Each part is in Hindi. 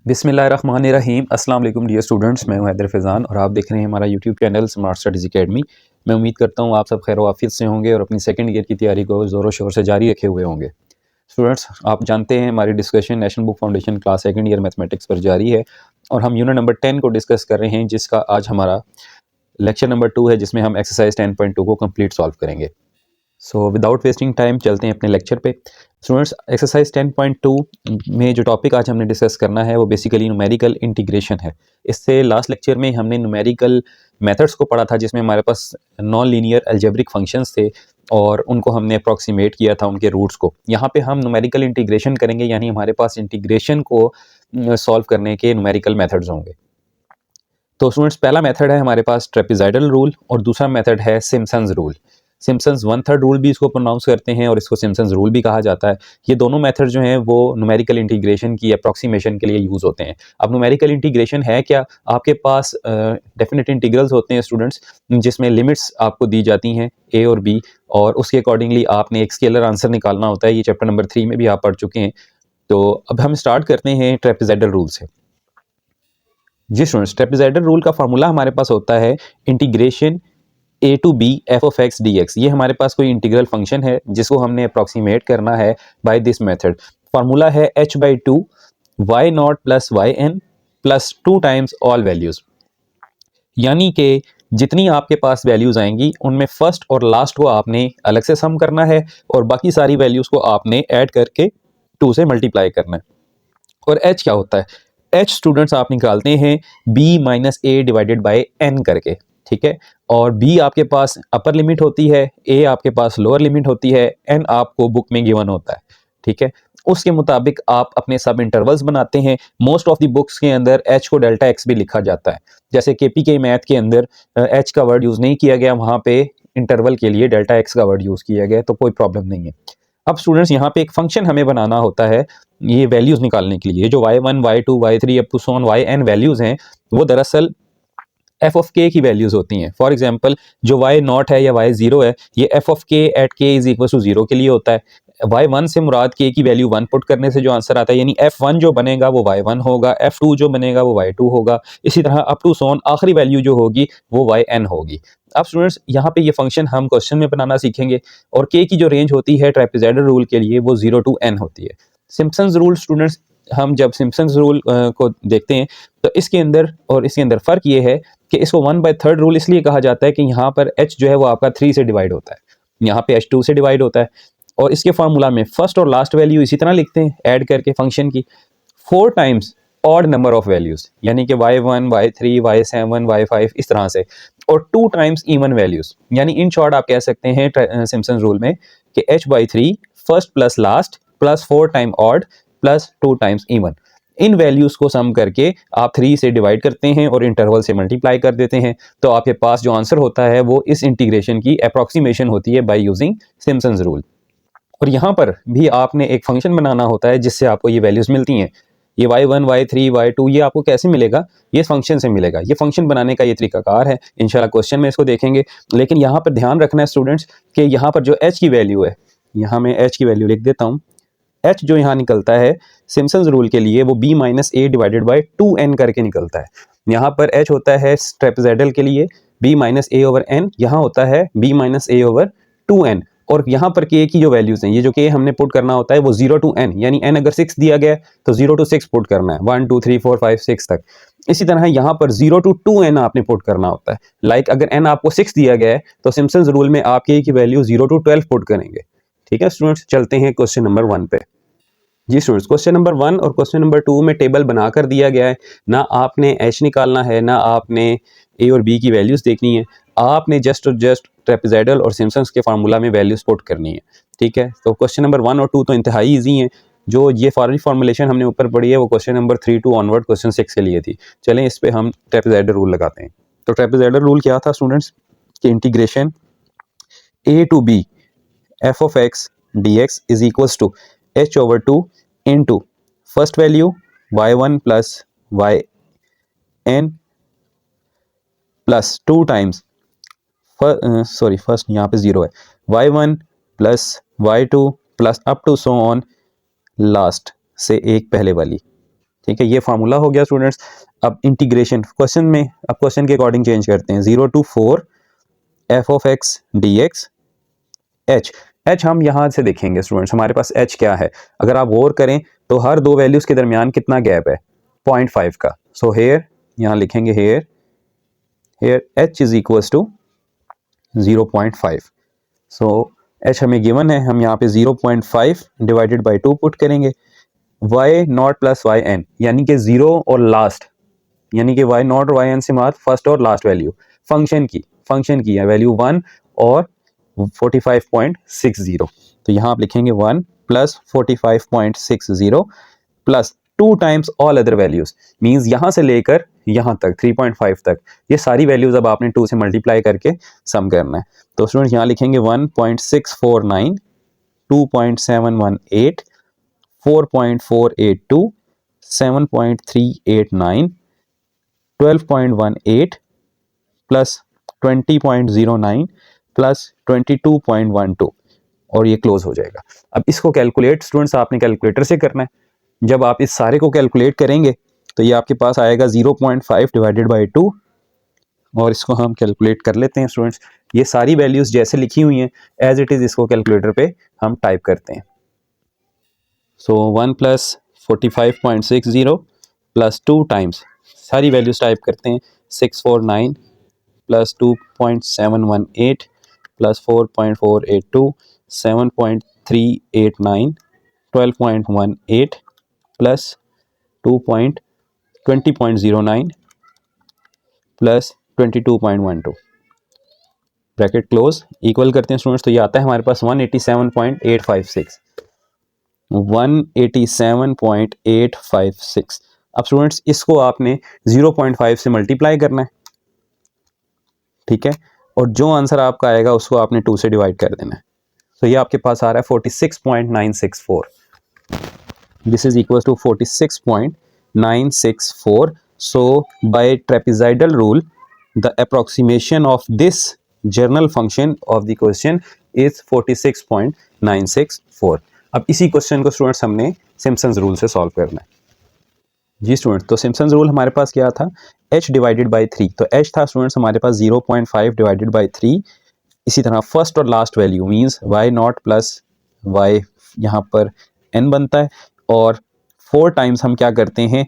बिस्मिल्लाहिर्रहमानिर्रहीम। अस्सलाम वालेकुम डियर स्टूडेंट्स, मैं हूं हैदर फैज़ान और आप देख रहे हैं हमारा YouTube channel smart studies academy. मैं उम्मीद करता हूं आप सब खैर वाफियत से होंगे और अपनी सेकंड ईयर की तैयारी को ज़ोरों शोर से जारी रखे हुए होंगे। स्टूडेंट्स, आप जानते हैं हमारी discussion national book foundation class second year mathematics पर जारी है और हम यूनिट नंबर 10 को डिस्कस कर रहे हैं, जिसका आज हमारा लेक्चर नंबर 2 है, जिसमें हम एक्सरसाइज 10.2 को कंप्लीट सॉल्व करेंगे। सो विदाउट वेस्टिंग टाइम चलते हैं अपने लेक्चर पे। स्टूडेंट्स, एक्सरसाइज 10.2 में जो टॉपिक आज हमने डिस्कस करना है वो बेसिकली न्यूमेरिकल इंटीग्रेशन है। इससे लास्ट लेक्चर में हमने न्यूमेरिकल मेथड्स को पढ़ा था, जिसमें हमारे पास नॉन लीनियर अलजेब्रिक फंक्शंस थे और उनको हमने अप्रॉक्सीमेट किया था उनके रूट्स को। यहाँ पे हम न्यूमेरिकल इंटीग्रेशन करेंगे, यानी हमारे पास इंटीग्रेशन को सॉल्व करने के न्यूमेरिकल मेथड्स होंगे। तो स्टूडेंट्स, पहला मेथड है हमारे पास ट्रेपेज़ॉइडल रूल और दूसरा मेथड है सिम्पसन्स रूल। सिम्पसन्स 1/3 रूल भी इसको प्रोनाउंस करते हैं और इसको सिम्पसन्स रूल भी कहा जाता है। ये दोनों मेथड जो हैं वो न्यूमेरिकल इंटीग्रेशन की अप्रॉक्सीमेशन के लिए यूज़ होते हैं। अब न्यूमेरिकल इंटीग्रेशन है क्या? आपके पास डेफिनेट इंटीग्रल्स होते हैं स्टूडेंट्स, जिसमें लिमिट्स आपको दी जाती हैं ए और बी, और उसके अकॉर्डिंगली आपने एक स्केलर आंसर निकालना होता है। ये चैप्टर नंबर 3 में भी आप पढ़ चुके हैं। तो अब हम स्टार्ट करते हैं ट्रेपेज़ॉइडल रूल से। जी स्टूडेंट्स, ट्रेपेज़ॉइडल रूल का फार्मूला हमारे पास होता है integration A to B F of X D X. ये हमारे पास कोई इंटीग्रल फंक्शन है जिसको हमने अप्रॉक्सीमेट करना है बाय दिस मेथड। फार्मूला है h/2 Y naught plus Y N plus 2 times all values. यानी कि जितनी आपके पास वैल्यूज़ आएंगी उनमें फर्स्ट और लास्ट को आपने अलग से सम करना है और बाकी सारी वैल्यूज़ को आपने ऐड करके 2 से मल्टीप्लाई करना है। और h क्या होता है? h स्टूडेंट्स आप निकालते हैं b minus A divided by n करके, ठीक है। और b आपके पास अपर लिमिट होती है, a आपके पास लोअर लिमिट होती है, n आपको बुक में गिवन होता है, ठीक है। उसके मुताबिक आप अपने सब इंटरवल्स बनाते हैं। मोस्ट ऑफ द बुक्स के अंदर h को डेल्टा x भी लिखा जाता है, जैसे KPK मैथ के अंदर h का वर्ड यूज़ नहीं किया गया, वहाँ पे इंटरवल के लिए डेल्टा x का वर्ड यूज़ किया गया, तो कोई प्रॉब्लम नहीं है। अब स्टूडेंट्स, यहाँ पे एक फंक्शन हमें बनाना होता है ये वैल्यूज़ निकालने के लिए। जो y1 y2 y3 up to so on yn values हैं वो दरअसल एफ ऑफ के की वैल्यूज़ होती हैं। फॉर एग्जांपल, जो y0 है या y0 है, ये एफ ऑफ के एट के इज इक्वल टू 0 के लिए होता है। y1 से मुराद k की वैल्यू 1 पुट करने से जो आंसर आता है, यानी f1 जो बनेगा वो y1 होगा, f2 जो बनेगा वो y2 होगा, इसी तरह अप टू सो ऑन आखिरी वैल्यू जो होगी वो yn होगी। अब स्टूडेंट्स, यहाँ पे ये फंक्शन हम क्वेश्चन में बनाना सीखेंगे और k की जो रेंज होती है ट्रेपेज़ॉइडल रूल के लिए वो 0 to n होती है। सिम्पसन्स रूल स्टूडेंट्स, हम जब सिम्पसन्स रूल को देखते हैं तो इसके अंदर और इसके अंदर फ़र्क ये है कि इसको 1/3 रूल इसलिए कहा जाता है कि यहाँ पर h जो है वो आपका 3 से डिवाइड होता है, यहाँ पे h 2 से डिवाइड होता है। और इसके फार्मूला में फर्स्ट और लास्ट वैल्यू इसी तरह लिखते हैं ऐड करके फंक्शन की 4 times odd number of values, यानी कि y1 y3 y7 y5 इस तरह से, और 2 टाइम्स इवन वैल्यूज़। यानी इन शॉर्ट आप कह सकते हैं सिम्पसन्स रूल में कि h/3 first plus last plus 4 time odd plus 2 times even. इन वैल्यूज़ को सम करके आप 3 से डिवाइड करते हैं और इंटरवल से मल्टीप्लाई कर देते हैं, तो आपके पास जो आंसर होता है वो इस इंटीग्रेशन की अप्रॉक्सीमेशन होती है बाय यूजिंग सिम्पसन्स रूल। और यहाँ पर भी आपने एक फंक्शन बनाना होता है जिससे आपको ये वैल्यूज़ मिलती हैं। ये y1 y3 y2 ये आपको कैसे मिलेगा? ये फंक्शन से मिलेगा। ये फंक्शन बनाने का ये तरीकाकार है, इंशाल्लाह क्वेश्चन में इसको देखेंगे। लेकिन यहाँ पर ध्यान रखना है स्टूडेंट्स कि यहाँ पर जो h की वैल्यू है, यहाँ मैं h की वैल्यू लिख देता हूँ। h जो यहाँ निकलता है सिम्पसन्स रूल के लिए वो b minus A divided by 2n करके निकलता है। यहाँ पर h होता है ट्रेपेज़ॉइडल के लिए b minus A over n, यहाँ होता है b minus A over 2n। और यहाँ पर k की जो वैल्यूज़ हैं, ये जो k हमने पुट करना होता है वो 0 to n, यानी n अगर 6 दिया गया है तो 0 to 6 पुट करना है, 1 2 3 4 5 6 तक। इसी तरह यहाँ पर 0 to 2n आपने पुट करना होता है। लाइक अगर n आपको 6 दिया गया है तो सिम्पसन्स रूल में आप k की वैल्यू 0 to 12 पुट करेंगे, ठीक है स्टूडेंट्स। चलते हैं क्वेश्चन नंबर 1 पे। जी स्टूडेंट्स, क्वेश्चन नंबर 1 और क्वेश्चन नंबर 2 में टेबल बना कर दिया गया है। ना आपने h निकालना है, ना आपने a और b की वैल्यूज़ देखनी है, आपने जस्ट ट्रेपेज़ॉइडल और सिम्पसन्स के फार्मूला में वैल्यूज़ पुट करनी है, ठीक है। तो क्वेश्चन नंबर 1 और 2 तो इंतहाई ईजी हैं। जो ये फॉर्मूलेशन हमने ऊपर पढ़ी है वो question number 3 to onward question 6 के लिए थी। चलें इस पर हम ट्रेपेज़ॉइडल रूल लगाते हैं। तो ट्रेपेज़ॉइडल रूल क्या था स्टूडेंट्स कि integration a to b f of x dx is equals to h/2 into first value y1 plus yn plus 2 times first यहाँ पे 0 है, y1 plus y2 plus up to so on last से एक पहले वाली, ठीक है, ये फार्मूला हो गया स्टूडेंट्स। अब इंटीग्रेशन क्वेश्चन में, अब क्वेश्चन के अकॉर्डिंग चेंज करते हैं। 0 to 4 F of X D x H. H हम यहाँ से देखेंगे स्टूडेंट्स, हमारे पास एच क्या है। अगर आप गौर करें तो हर दो वैल्यूज के दरमियान कितना गैप है, 0.5 का। सो हेयर यहाँ लिखेंगे here H is equals to 0.5। So H हमें गिवन है, हम यहाँ पे 0.5 डिवाइडेड बाई 2 पुट करेंगे। Y naught plus Y N, यानी कि जीरो और लास्ट, यानी कि वाई नॉट और वाई एन से मार फर्स्ट और लास्ट वैल्यू फंक्शन की है वैल्यू 1 और 45.60। तो यहाँ आप लिखेंगे 1 plus 45.60 plus 2 times all other values, means यहाँ से लेकर यहाँ तक 3.5 तक, ये सारी वैल्यूज अब आपने 2 से मल्टीप्लाई करके सम करना है। तो स्टूडेंट्स यहाँ लिखेंगे 1.649, 2.718, 4.482, 7.389, 12.18 प्लस 20.09 प्लस 22.12 और ये क्लोज हो जाएगा। अब इसको कैलकुलेट स्टूडेंट्स आपने कैलकुलेटर से करना है। जब आप इस सारे को कैलकुलेट करेंगे तो ये आपके पास आएगा 0.5 डिवाइडेड बाई 2, और इसको हम कैलकुलेट कर लेते हैं स्टूडेंट्स। ये सारी वैल्यूज जैसे लिखी हुई हैं एज इट इज इसको कैलकुलेटर पे हम टाइप करते हैं। सो 1 प्लस 45.60 प्लस 2 टाइम्स सारी वैल्यूज टाइप करते हैं, 649 plus 2.718 plus 4.482, 7.389, 12.18 plus 20.09 plus 22.12 bracket close equal करते हैं स्टूडेंट्स। तो ये आता है हमारे पास 187.856, 187.856। अब स्टूडेंट्स इसको आपने 0.5 से मल्टीप्लाई करना है, ठीक है, और जो आंसर आपका आएगा उसको आपने 2 से डिवाइड कर देना है। तो ये आपके पास आ रहा है 46.964। This is equal to 46.964। So by trapezoidal rule the approximation of this general function of the question is 46.964। अब इसी क्वेश्चन को स्टूडेंट्स हमने सिम्पसन्स रूल से सॉल्व करना है। जी स्टूडेंट्स, तो सिम्पसन्स रूल हमारे पास क्या था, h डिवाइडेड बाई 3। तो h था स्टूडेंट्स हमारे पास 0.5 डिवाइडेड बाई 3। इसी तरह फर्स्ट और last value means y not plus y, यहाँ पर n बनता है, और 4 टाइम्स हम क्या करते हैं,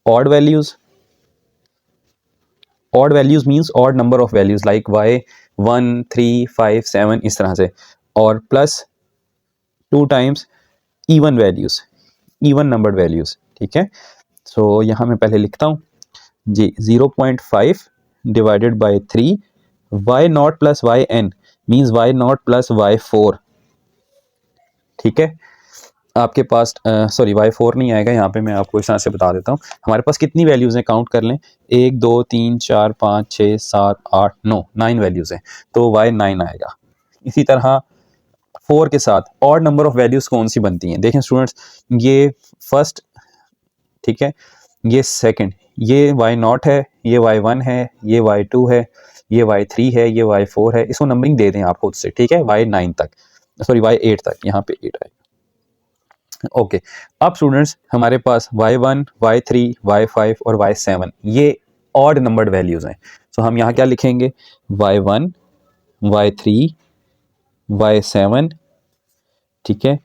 odd values means odd number of values like y 1 3 5 7 इस तरह से, और plus 2 times even values, even numbered values, ठीक है। सो यहाँ मैं पहले लिखता हूँ जी, 0.5 divided by 3, Y naught plus Y N means Y naught plus Y 4, ठीक है। आपके पास सॉरी वाई 4 नहीं आएगा, यहाँ पे मैं आपको इस तरह से बता देता हूँ। हमारे पास कितनी वैल्यूज़ हैं, काउंट कर लें, 1 2 3 4 5 6 7 8 9 वैल्यूज़ हैं, तो वाई 9 आएगा। इसी तरह 4 के साथ ऑड नंबर ऑफ वैल्यूज़ कौन सी बनती हैं, देखें स्टूडेंट्स, ये फर्स्ट, ठीक है, ये सेकंड, ये वाई नॉट है, ये वाई 1 है, ये वाई 2 है, ये वाई 3 है, ये वाई 4 है। इसको नंबरिंग दे दें आप खुद से, ठीक है, वाई 9 तक, सॉरी वाई 8 तक, यहाँ पे 8 आएगा। ओके, अब स्टूडेंट्स हमारे पास y1 y3 y5 और y7 ये ऑड नंबर्ड वैल्यूज हैं। सो हम यहाँ क्या लिखेंगे, y1 y3 y7, ठीक है,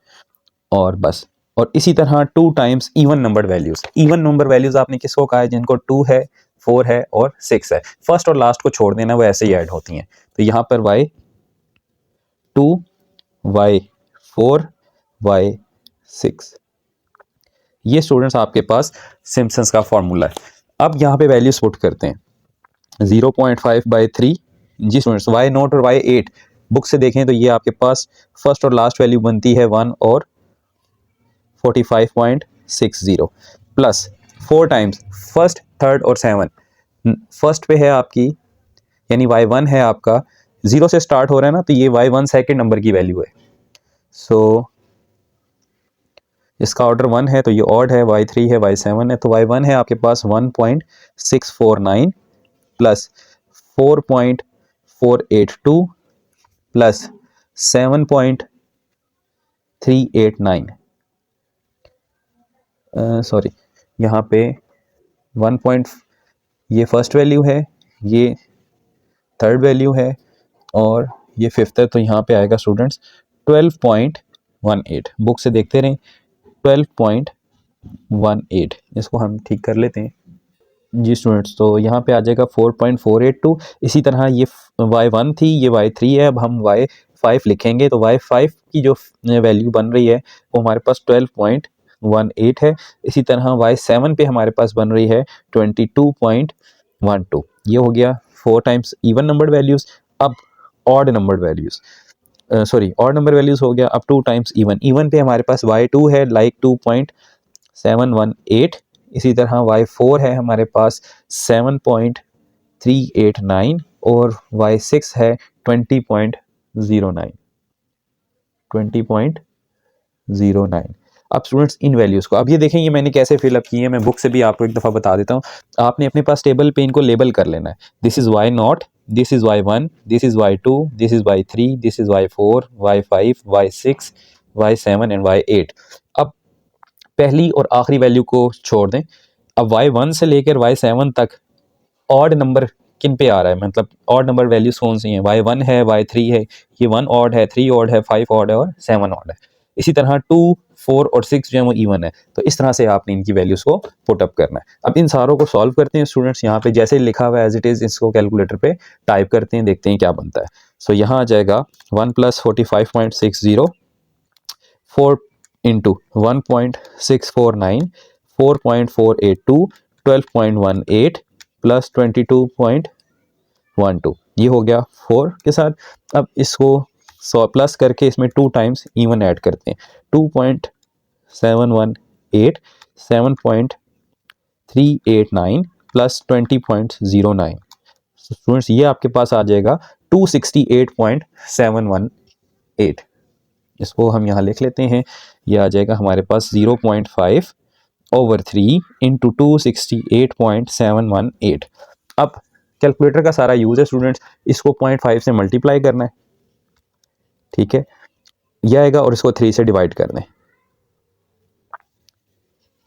और बस, और इसी तरह 2 times even number values. Even number values आपने किसको कहा है, जिनको 2 है 4 है और 6 है, फर्स्ट और लास्ट को छोड़ देना, वो ऐसे ही ऐड होती हैं। तो यहाँ पर y2 y4 y6, ये स्टूडेंट्स आपके पास सिम्पसन्स का फॉर्मूला है। अब यहाँ पे वैल्यूज पुट करते हैं, 0.5 बाई 3, जी स्टूडेंट्स y नोट और y8 बुक से देखें तो ये आपके पास फर्स्ट और लास्ट वैल्यू बनती है 1 और 45.60 प्लस 4 टाइम्स फर्स्ट थर्ड और 7। फर्स्ट पे है आपकी यानी y1 है आपका, 0 से स्टार्ट हो रहा है ना, तो ये y1 सेकेंड नंबर की वैल्यू है। सो इसका ऑर्डर 1 है तो ये ऑड है, y3 है, y7 है, तो y1 है आपके पास 1.649 प्लस 4.482 प्लस 7.389, सॉरी यहाँ पे 1 पॉइंट, ये फर्स्ट वैल्यू है, ये थर्ड वैल्यू है और ये फिफ्थ है, तो यहाँ पे आएगा स्टूडेंट्स 12.18। बुक से देखते रहें, 12.18। इसको हम ठीक कर लेते हैं जी स्टूडेंट्स। तो यहाँ पे आ जाएगा 4.482। इसी तरह ये y1 थी, ये y3 है, अब हम y5 लिखेंगे तो y5 की जो वैल्यू बन रही है वो हमारे पास 12.18 है। इसी तरह y7 पे हमारे पास बन रही है 22.12। ये हो गया 4 टाइम्स इवन नंबर वैल्यूज़। अब odd number values, sorry odd number values हो गया। अब 2 टाइम्स इवन, इवन पे हमारे पास y2 है लाइक 2.718। इसी तरह y4 है हमारे पास 7.389 और y6 है 20.09। अब स्टूडेंट्स इन वैल्यूज़ को अब ये देखें, ये मैंने कैसे फिलअप किए हैं, मैं बुक से भी आपको एक दफ़ा बता देता हूँ। आपने अपने पास टेबल पे इनको लेबल कर लेना है। This is y0, this is y1, this is y2, this is y3, this is y4, y5, y6, y7 and y8। अब पहली और आखिरी वैल्यू को छोड़ दें। अब y1 से लेकर y7 तक ऑड नंबर किन पे आ रहा है, मतलब ऑड नंबर वैल्यूज कौन सी हैं? y1 है, y3 है, ये 1 ऑड है, 3 ऑड है, 5 ऑड है और 7 ऑड है। इसी तरह 2, 4 और 6 जो है वो इवन है। तो इस तरह से आपने इनकी वैल्यूज़ को पुट अप करना है। अब इन सारों को सॉल्व करते हैं स्टूडेंट्स। यहाँ पे जैसे लिखा हुआ है एज इट इज़, इसको कैलकुलेटर पे टाइप करते हैं, देखते हैं क्या बनता है। सो यहाँ आ जाएगा 1 + 45.60, 4 इंटू 1.649, 4.482, 12.18 प्लस 22.12। ये हो गया 4 के साथ। अब इसको 100 प्लस करके इसमें 2 टाइम्स इवन ऐड करते हैं। 2.718, 7.389 प्लस 20.09। स्टूडेंट्स ये आपके पास आ जाएगा 268.718। इसको हम यहाँ लिख लेते हैं। ये आ जाएगा हमारे पास 0.5/3 इंटू 268.718। अब कैलकुलेटर का सारा यूज़ है स्टूडेंट्स, इसको 0.5 से मल्टीप्लाई करना है, ठीक है, यह आएगा और इसको 3 से डिवाइड कर दें,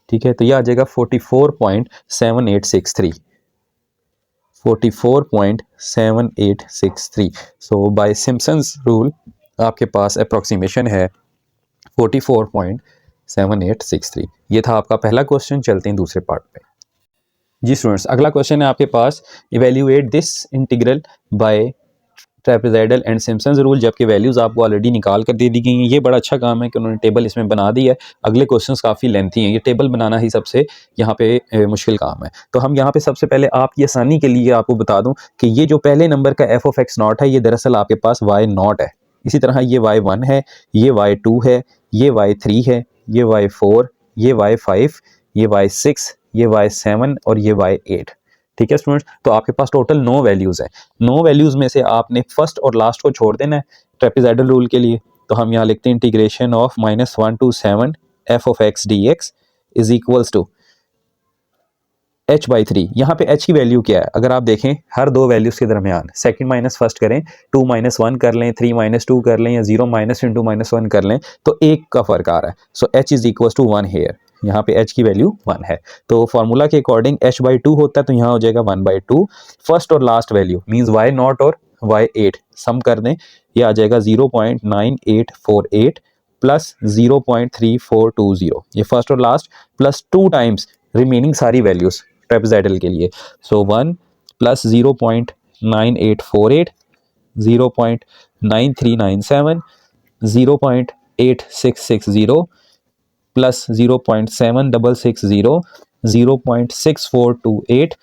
ठीक है। तो यह आ जाएगा 44.7863, 44.7863। सो बाय सिम्पसन्स रूल आपके पास अप्रॉक्सीमेशन है 44.7863। ये था आपका पहला क्वेश्चन। चलते हैं दूसरे पार्ट पे जी स्टूडेंट्स। अगला क्वेश्चन है आपके पास, evaluate this integral by trapezoidal and Simpson's rule. जबकि वैल्यूज़ आपको ऑलरेडी निकाल कर दे दी गई हैं। ये बड़ा अच्छा काम है कि उन्होंने टेबल इसमें बना दी है। अगले क्वेश्चंस काफ़ी लेंथी हैं, ये टेबल बनाना ही सबसे यहाँ पे मुश्किल काम है। तो हम यहाँ पे सबसे पहले आपकी आसानी के लिए आपको बता दूँ कि ये जो पहले नंबर का f(x0) है, ये दरअसल आपके पास y0 है। इसी तरह ये y1 है, ये y2 है, ये y3 है, ये y4, ये y5, ये y6, ये y7 और ये y8, ठीक है स्टूडेंट्स। तो आपके पास टोटल 9 वैल्यूज़ है। 9 वैल्यूज़ में से आपने फर्स्ट और लास्ट को छोड़ देना है ट्रेपेजॉइडल रूल के लिए। तो हम यहाँ लिखते हैं integration of -1 to 7 f(x) dx is equals to h/3। यहाँ पे h की वैल्यू क्या है? अगर आप देखें हर दो वैल्यूज़ के दरमियान सेकंड माइनस फर्स्ट करें, 2 - 1 कर लें, 3 - 2 कर लें या 0 - (-1) कर लें, तो एक का फ़र्क आ रहा है। So h is equals to 1 here. यहाँ पे h की वैल्यू 1 है। तो फार्मूला के अकॉर्डिंग h/2 होता है, तो यहाँ हो जाएगा 1/2। फर्स्ट और लास्ट वैल्यू मीन्स y0 और y8 सम कर दें, ये आ जाएगा 0.9848 प्लस 0.3420। ये फर्स्ट और लास्ट प्लस 2 टाइम्स रिमेनिंग सारी वैल्यूज़ ट्रेपेजॉइडल के लिए। सो 1 प्लस 0.9848, 0.9397, 0.8660 प्लस 0.7660, 0.6428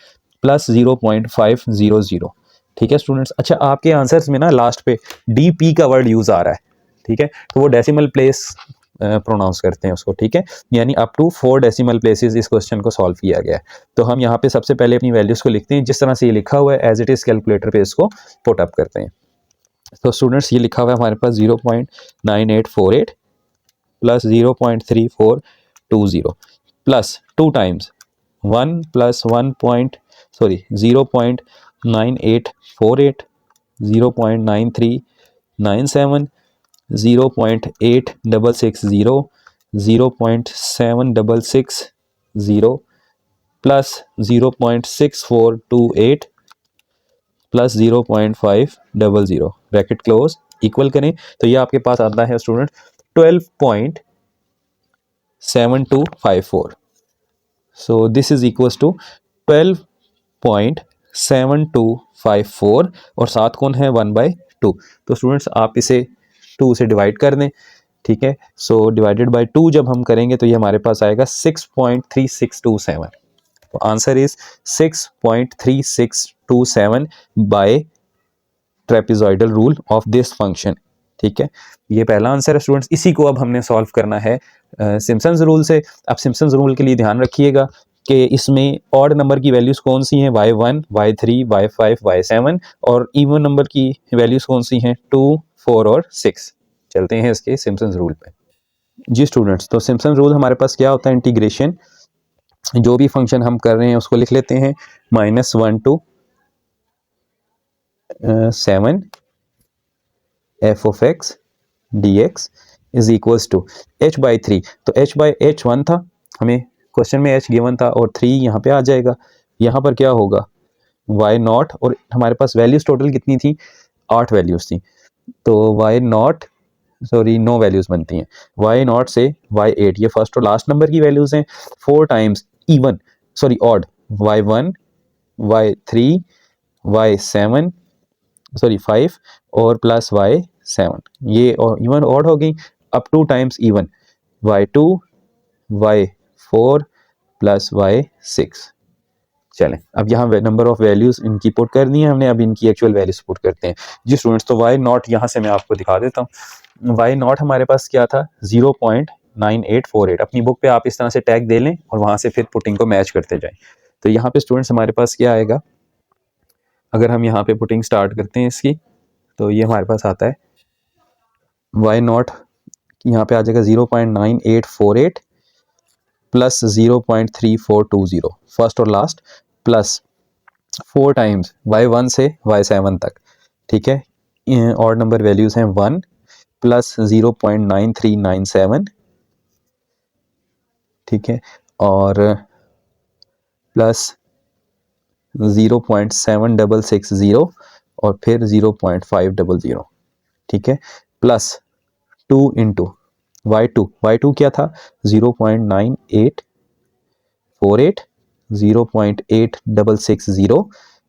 प्लस 0.500, ठीक है स्टूडेंट्स। अच्छा, आपके आंसर्स में ना लास्ट पे DP का वर्ड यूज़ आ रहा है, ठीक है, तो वो डेसिमल प्लेस प्रोनाउंस करते हैं उसको, ठीक है, यानी अप टू 4 डेसिमल प्लेसेस इस क्वेश्चन को सॉल्व किया गया है। तो हम यहाँ पे सबसे पहले अपनी वैल्यूज़ को लिखते हैं जिस तरह से ये लिखा हुआ है, एज इट इज़ कैलकुलेटर पे इसको पुट अप करते हैं। तो स्टूडेंट्स ये लिखा हुआ है हमारे पास 0.9848 plus 0.3420 plus 2 times 1 plus 0.9848, 0.9397, 0.8660, 0.7660, plus 0.6428 plus 0.500 bracket close equal करें तो ये आपके पास आता है student 12.7254. So this is equals to 12.7254 और साथ कौन है 1/2. तो स्टूडेंट्स आप इसे 2 से डिवाइड कर दें, ठीक है. सो डिवाइडेड बाय 2 जब हम करेंगे तो ये हमारे पास आएगा 6.3627. तो answer is 6.3627 by trapezoidal rule of this function. ठीक है, ये पहला आंसर है स्टूडेंट्स. इसी को अब हमने सॉल्व करना है सिम्पसन्स रूल से. अब सिम्पसन्स रूल के लिए ध्यान रखिएगा कि इसमें ऑड नंबर की वैल्यूज़ कौन सी हैं, y1, y3, y5, y7, और इवन नंबर की वैल्यूज़ कौन सी हैं, 2, 4 और 6. चलते हैं इसके सिम्पसन्स रूल पे. जी स्टूडेंट्स, तो सिम्पसन्स रूल हमारे पास क्या होता है, इंटीग्रेशन, जो भी फंक्शन हम कर रहे हैं उसको लिख लेते हैं -1 to 7 f of x dx is equals to h/3. तो h/h1 था, हमें क्वेश्चन में h गिवन था और 3 यहाँ पे आ जाएगा. यहाँ पर क्या होगा y0, और हमारे पास वैल्यूज टोटल कितनी थी, 8 वैल्यूज थी. तो y0 सॉरी 9 वैल्यूज बनती हैं. y0 से y8 ये फर्स्ट और लास्ट नंबर की वैल्यूज हैं. 4 times even sorry odd y1, y3, y7 sorry 5 और प्लस y7, ये इवन ऑड हो गई. अब 2 times even y2, y4 plus y6. चलें, अब यहाँ नंबर ऑफ वैल्यूज इनकी पुट कर दी हैं हमने, अब इनकी एक्चुअल वैल्यूज पुट करते हैं. जी स्टूडेंट्स, तो y0 यहाँ से मैं आपको दिखा देता हूँ. y0 हमारे पास क्या था, 0.9848. अपनी बुक पे आप इस तरह से टैग दे लें और वहाँ से फिर पुटिंग को मैच करते जाएं. तो यहाँ पे स्टूडेंट्स हमारे पास क्या आएगा, अगर हम यहाँ पे पुटिंग स्टार्ट करते हैं इसकी, तो ये हमारे पास आता है y0 यहाँ पे आ जाएगा 0.9848 प्लस 0.3420 फर्स्ट और लास्ट, प्लस 4 टाइम्स y1 से y7 तक. ठीक है, और नंबर वैल्यूज हैं 1 प्लस 0.9397. ठीक है, और प्लस 0.7660 और फिर 0.500. ठीक है, प्लस 2 इंटू y2 क्या था 0.9848, 0.8660,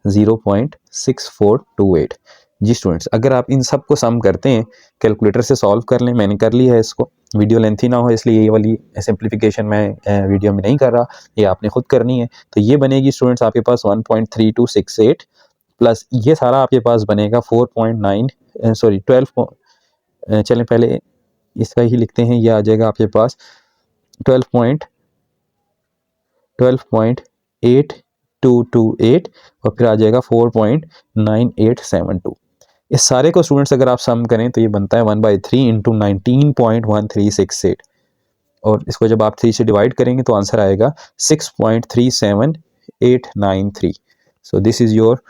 0.6428. जी स्टूडेंट्स, अगर आप इन सब को सम करते हैं, कैलकुलेटर से सॉल्व कर लें, मैंने कर लिया है इसको, वीडियो लेंथी ना हो इसलिए ये वाली सिंप्लीफिकेशन मैं वीडियो में नहीं कर रहा, ये आपने खुद करनी है. तो ये बनेगी स्टूडेंट्स आपके पास 1.3268 प्लस ये सारा आपके पास बनेगा 4.9 सॉरी 12. चलें पहले इसका ही लिखते हैं, ये आ जाएगा आपके पास 12.8228 और फिर आ जाएगा 4.9872. इस सारे को स्टूडेंट्स अगर आप सम करें तो ये बनता है 1/3 इंटू 19.1368, और इसको जब आप 3 से डिवाइड करेंगे तो आंसर आएगा 6.37893. So this is your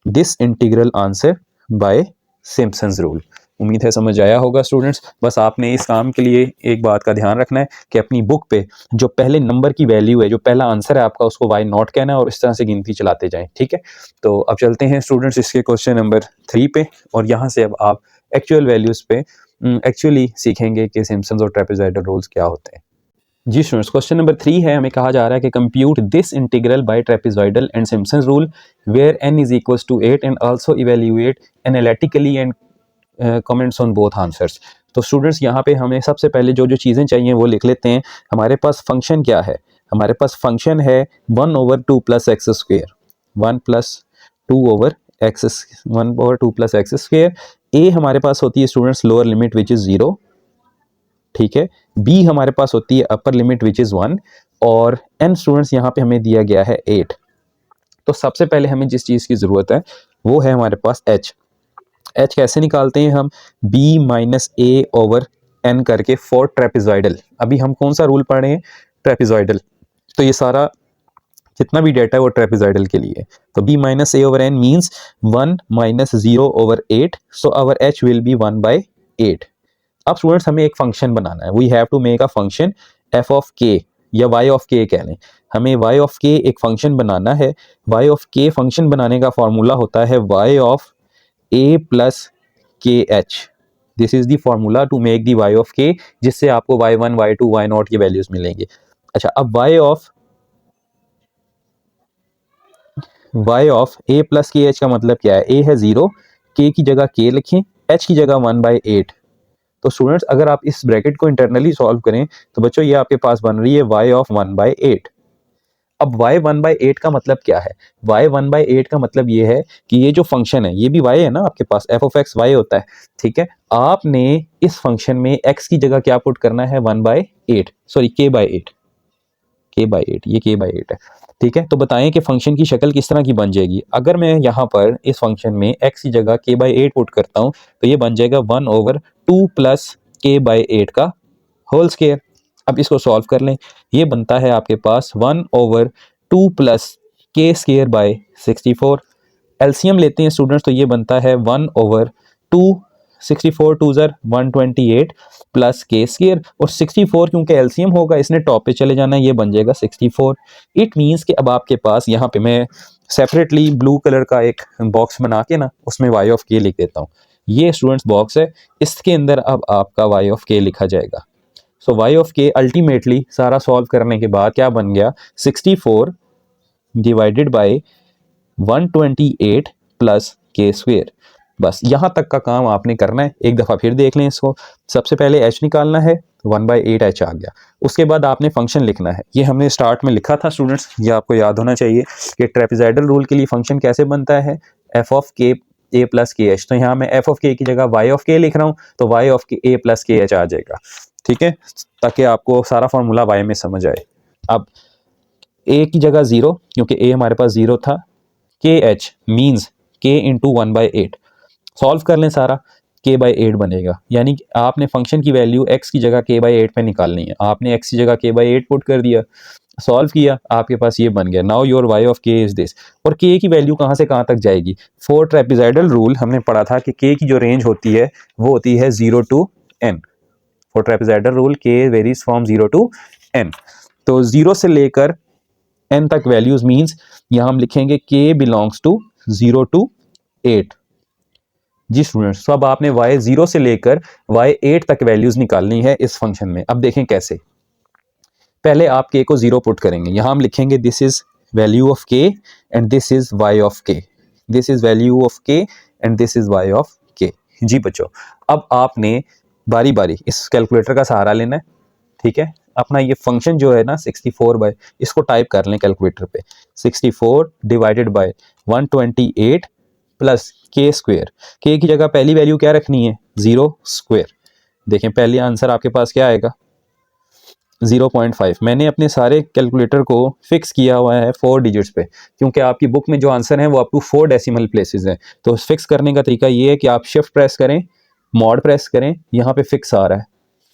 this integral answer by Simpson's rule. उम्मीद है समझ आया होगा स्टूडेंट्स. बस आपने इस काम के लिए एक बात का ध्यान रखना है कि अपनी बुक पे जो पहले नंबर की वैल्यू है, जो पहला आंसर है आपका, उसको y0 कहना है और इस तरह से गिनती चलाते जाएं. ठीक है, तो अब चलते हैं स्टूडेंट्स इसके क्वेश्चन नंबर 3 पे, और यहाँ से अब आप एक्चुअल वैल्यूज़ पे एक्चुअली सीखेंगे कि सिम्पसन्स और ट्रेपेजॉइडल रूल्स क्या होते हैं. जी स्टूडेंट्स, क्वेश्चन नंबर 3 है, हमें कहा जा रहा है कि compute this integral by trapezoidal and Simpson's rule where n is equals to 8 and also evaluate analytically and comments on both answers. तो स्टूडेंट्स यहाँ पे हमें सबसे पहले जो जो चीज़ें चाहिए वो लिख लेते हैं. हमारे पास फंक्शन क्या है, हमारे पास फंक्शन है 1/2 plus X square, 1 plus 2 over X, 1/2 plus X square. ए हमारे पास होती है students lower limit which is 0. ठीक है, बी हमारे पास होती है अपर लिमिट विच इज़ 1, और एन स्टूडेंट्स यहाँ पे हमें दिया गया है 8. तो सबसे पहले हमें जिस चीज़ की ज़रूरत है वो है हमारे पास एच. एच कैसे निकालते हैं हम, B minus A over N करके फॉर ट्रेपेजॉइडल. अभी हम कौन सा रूल पढ़ रहे हैं, ट्रेपेजॉइडल. तो ये सारा जितना भी डेटा है वो ट्रेपेजॉइडल के लिए. तो b minus A over N means 1 minus 0 over 8. So our h will be 1/8. अब स्टूडेंट्स हमें एक फंक्शन बनाना है, we have to make a function f of k. या y ऑफ k कह लें, हमें y ऑफ k एक फंक्शन बनाना है। y ऑफ k फंक्शन बनाने का फॉर्मूला होता है y ऑफ a प्लस के H. This is the formula to make the y of k, जिससे आपको y1 y2 y0 की वैल्यूज मिलेंगे। अच्छा, अब y ऑफ a प्लस के एच का मतलब क्या है? a है 0, k की जगह k लिखें, h की जगह 1/8। तो स्टूडेंट्स अगर आप इस ब्रैकेट को इंटरनली सॉल्व करें तो बच्चों ये आपके पास बन रही है y ऑफ 1/8। अब y 1/8 का मतलब क्या है? y 1/8 का मतलब ये है कि ये जो फंक्शन है, ये भी y है ना आपके पास, f ऑफ x y होता है, ठीक है। आपने इस फंक्शन में x की जगह क्या पुट करना है? 1/8, सॉरी k/8, ये k/8 है, ठीक है। तो बताएं कि फंक्शन की शक्ल किस तरह की बन जाएगी। अगर मैं यहाँ पर इस फंक्शन में x की जगह k/8 पुट करता हूँ तो ये बन जाएगा 1/2 प्लस k/8 का होल स्क्वायर। अब इसको सॉल्व कर लें, ये बनता है आपके पास 1/2 प्लस के स्क्वायर बाय 64। एलसीएम लेते हैं स्टूडेंट्स तो ये बनता है 1/2, 64 टू ज़र 128 प्लस के स्क्वायर, और 64 क्योंकि एलसीएम होगा इसने टॉप पे चले जाना है, ये बन जाएगा 64। इट मीन्स कि अब आपके पास यहाँ पे मैं सेपरेटली ब्लू कलर का एक बॉक्स बना के ना उसमें y ऑफ k लिख देता हूँ। ये स्टूडेंट्स बॉक्स है, इसके अंदर अब आपका y ऑफ k लिखा जाएगा। सो y ऑफ k अल्टीमेटली सारा सॉल्व करने के बाद क्या बन गया? 64 डिवाइडेड बाय 128 प्लस के स्क्वायर। बस यहाँ तक का काम आपने करना है। एक दफ़ा फिर देख लें इसको। सबसे पहले h निकालना है, 1/8 h आ गया। उसके बाद आपने फंक्शन लिखना है, ये हमने स्टार्ट में लिखा था स्टूडेंट्स, ये आपको याद होना चाहिए कि ट्रेपेजॉइडल रूल के लिए फंक्शन कैसे बनता है, f of k a plus के एच। तो यहाँ मैं f ऑफ k की जगह y ऑफ k लिख रहा हूँ, तो y of k a plus के एच आ जाएगा, ठीक है, ताकि आपको सारा फॉर्मूला y में समझ आए। अब a की जगह 0, क्योंकि a हमारे पास 0 था, के H means k into 1/8। Solve कर लें सारा, k/8 बनेगा, यानी कि आपने फंक्शन की वैल्यू x की जगह k/8 पे निकालनी है। आपने x की जगह k/8 पुट कर दिया, सॉल्व किया, आपके पास ये बन गया। Now your y of k is this. और k की वैल्यू कहाँ से कहाँ तक जाएगी? फॉर ट्रेपेजॉइडल रूल हमने पढ़ा था कि k की जो रेंज होती है वो होती है 0 to n। For trapezoidal rule k varies from 0 to n। तो 0 से लेकर n तक वैल्यूज मीन्स यहाँ हम लिखेंगे k बिलोंग्स टू 0 to 8। जी स्टूडेंट्स, तो अब आपने y 0 से लेकर y 8 तक वैल्यूज निकालनी है इस फंक्शन में। अब देखें कैसे। पहले आप k को 0 पुट करेंगे, यहाँ हम लिखेंगे this is value of k and this is y of k, this is value of k and this is y of k। जी बच्चों, अब आपने बारी बारी इस कैलकुलेटर का सहारा लेना है, ठीक है। अपना ये फंक्शन जो है ना 64 बाय, इसको टाइप कर लें कैलकुलेटर पे, 64 डिवाइडेड बाय 128 प्लस के स्क्वायर। के की जगह पहली वैल्यू क्या रखनी है? 0 स्क्वायर। देखें पहले आंसर आपके पास क्या आएगा? 0.5। मैंने अपने सारे कैलकुलेटर को फिक्स किया हुआ है 4 डिजिट्स पे, क्योंकि आपकी बुक में जो आंसर है वो अप टू 4 डेसिमल प्लेसेस हैं। तो फिक्स करने का तरीका ये है कि आप शिफ्ट प्रेस करें, मॉड प्रेस करें, यहाँ पे फिक्स आ रहा है,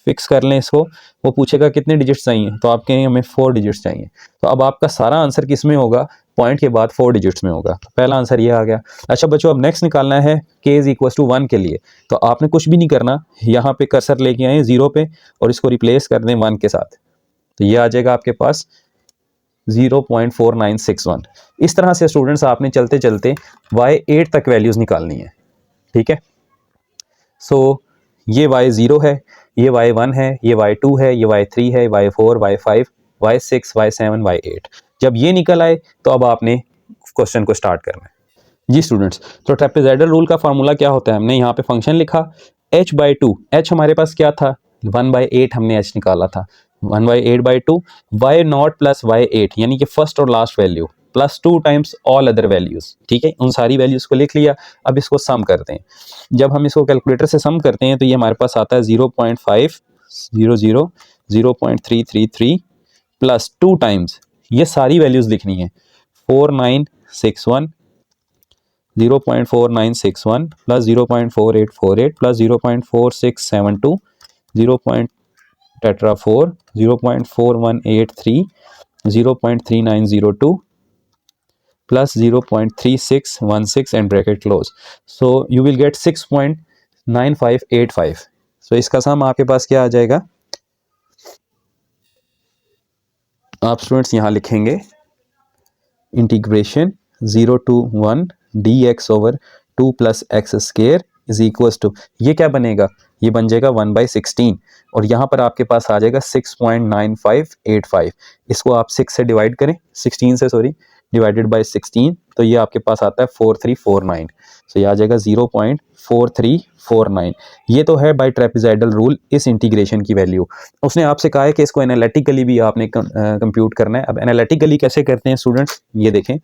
फिक्स कर लें इसको। वो पूछेगा कितने डिजिट्स चाहिए, तो आप कहेंगे हमें 4 डिजिट्स चाहिए। तो अब आपका सारा आंसर किस में होगा? पॉइंट के बाद 4 डिजिट्स में होगा। तो पहला आंसर ये आ गया। अच्छा बच्चों, अब नेक्स्ट निकालना है k इज इक्वल टू 1 के लिए। तो आपने कुछ भी नहीं करना, यहाँ पे कर्सर लेके आए 0 पे और इसको रिप्लेस कर दें 1 के साथ, तो ये आ जाएगा आपके पास 0.4961। इस तरह से स्टूडेंट्स आपने चलते चलते y8 तक वैल्यूज निकालनी है, ठीक है। सो ये y0 है, ये y1 है, ये y2 है, ये y3 है, y4, y5, y6, y7, y8। जब ये निकल आए तो अब आपने क्वेश्चन को स्टार्ट करना है। जी स्टूडेंट्स, तो ट्रेपेजॉइडल रूल का फार्मूला क्या होता है? हमने यहाँ पे फंक्शन लिखा h/2। h हमारे पास क्या था? 1/8 हमने h निकाला था, 1/8/2 y0 प्लस y8, यानी कि फर्स्ट और last value plus 2 times all other values, ठीक है। उन सारी वैल्यूज को लिख लिया। अब इसको सम करते हैं। जब हम इसको कैलकुलेटर से सम करते हैं तो ये हमारे पास आता है 0.500, 0.333 प्लस 2 टाइम्स, ये सारी वैल्यूज लिखनी है, 4961, 0.4961 plus 0.4848 plus 0.4672, 0.4, 0.4183, 0.3902 plus 0.3616 and bracket close. So you will get 6.9585. So इसका सम आपके पास क्या आ जाएगा? आप स्टूडेंट्स यहाँ लिखेंगे integration 0 to 1 dx over 2 plus x square is equals to, ये क्या बनेगा, ये बन जाएगा 1/16 और यहाँ पर आपके पास आ जाएगा 6.9585। इसको आप 6 से डिवाइड करें, 16 से सॉरी, डिवाइडेड बाय 16, तो ये आपके पास आता है 4349। तो ये आ जाएगा 0.4349। ये तो है बाय ट्रेपेजॉइडल रूल इस इंटीग्रेशन की वैल्यू। उसने आपसे कहा है कि इसको एनालिटिकली भी आपने कंप्यूट करना है। अब एनालिटिकली कैसे करते हैं स्टूडेंट्स, ये देखें,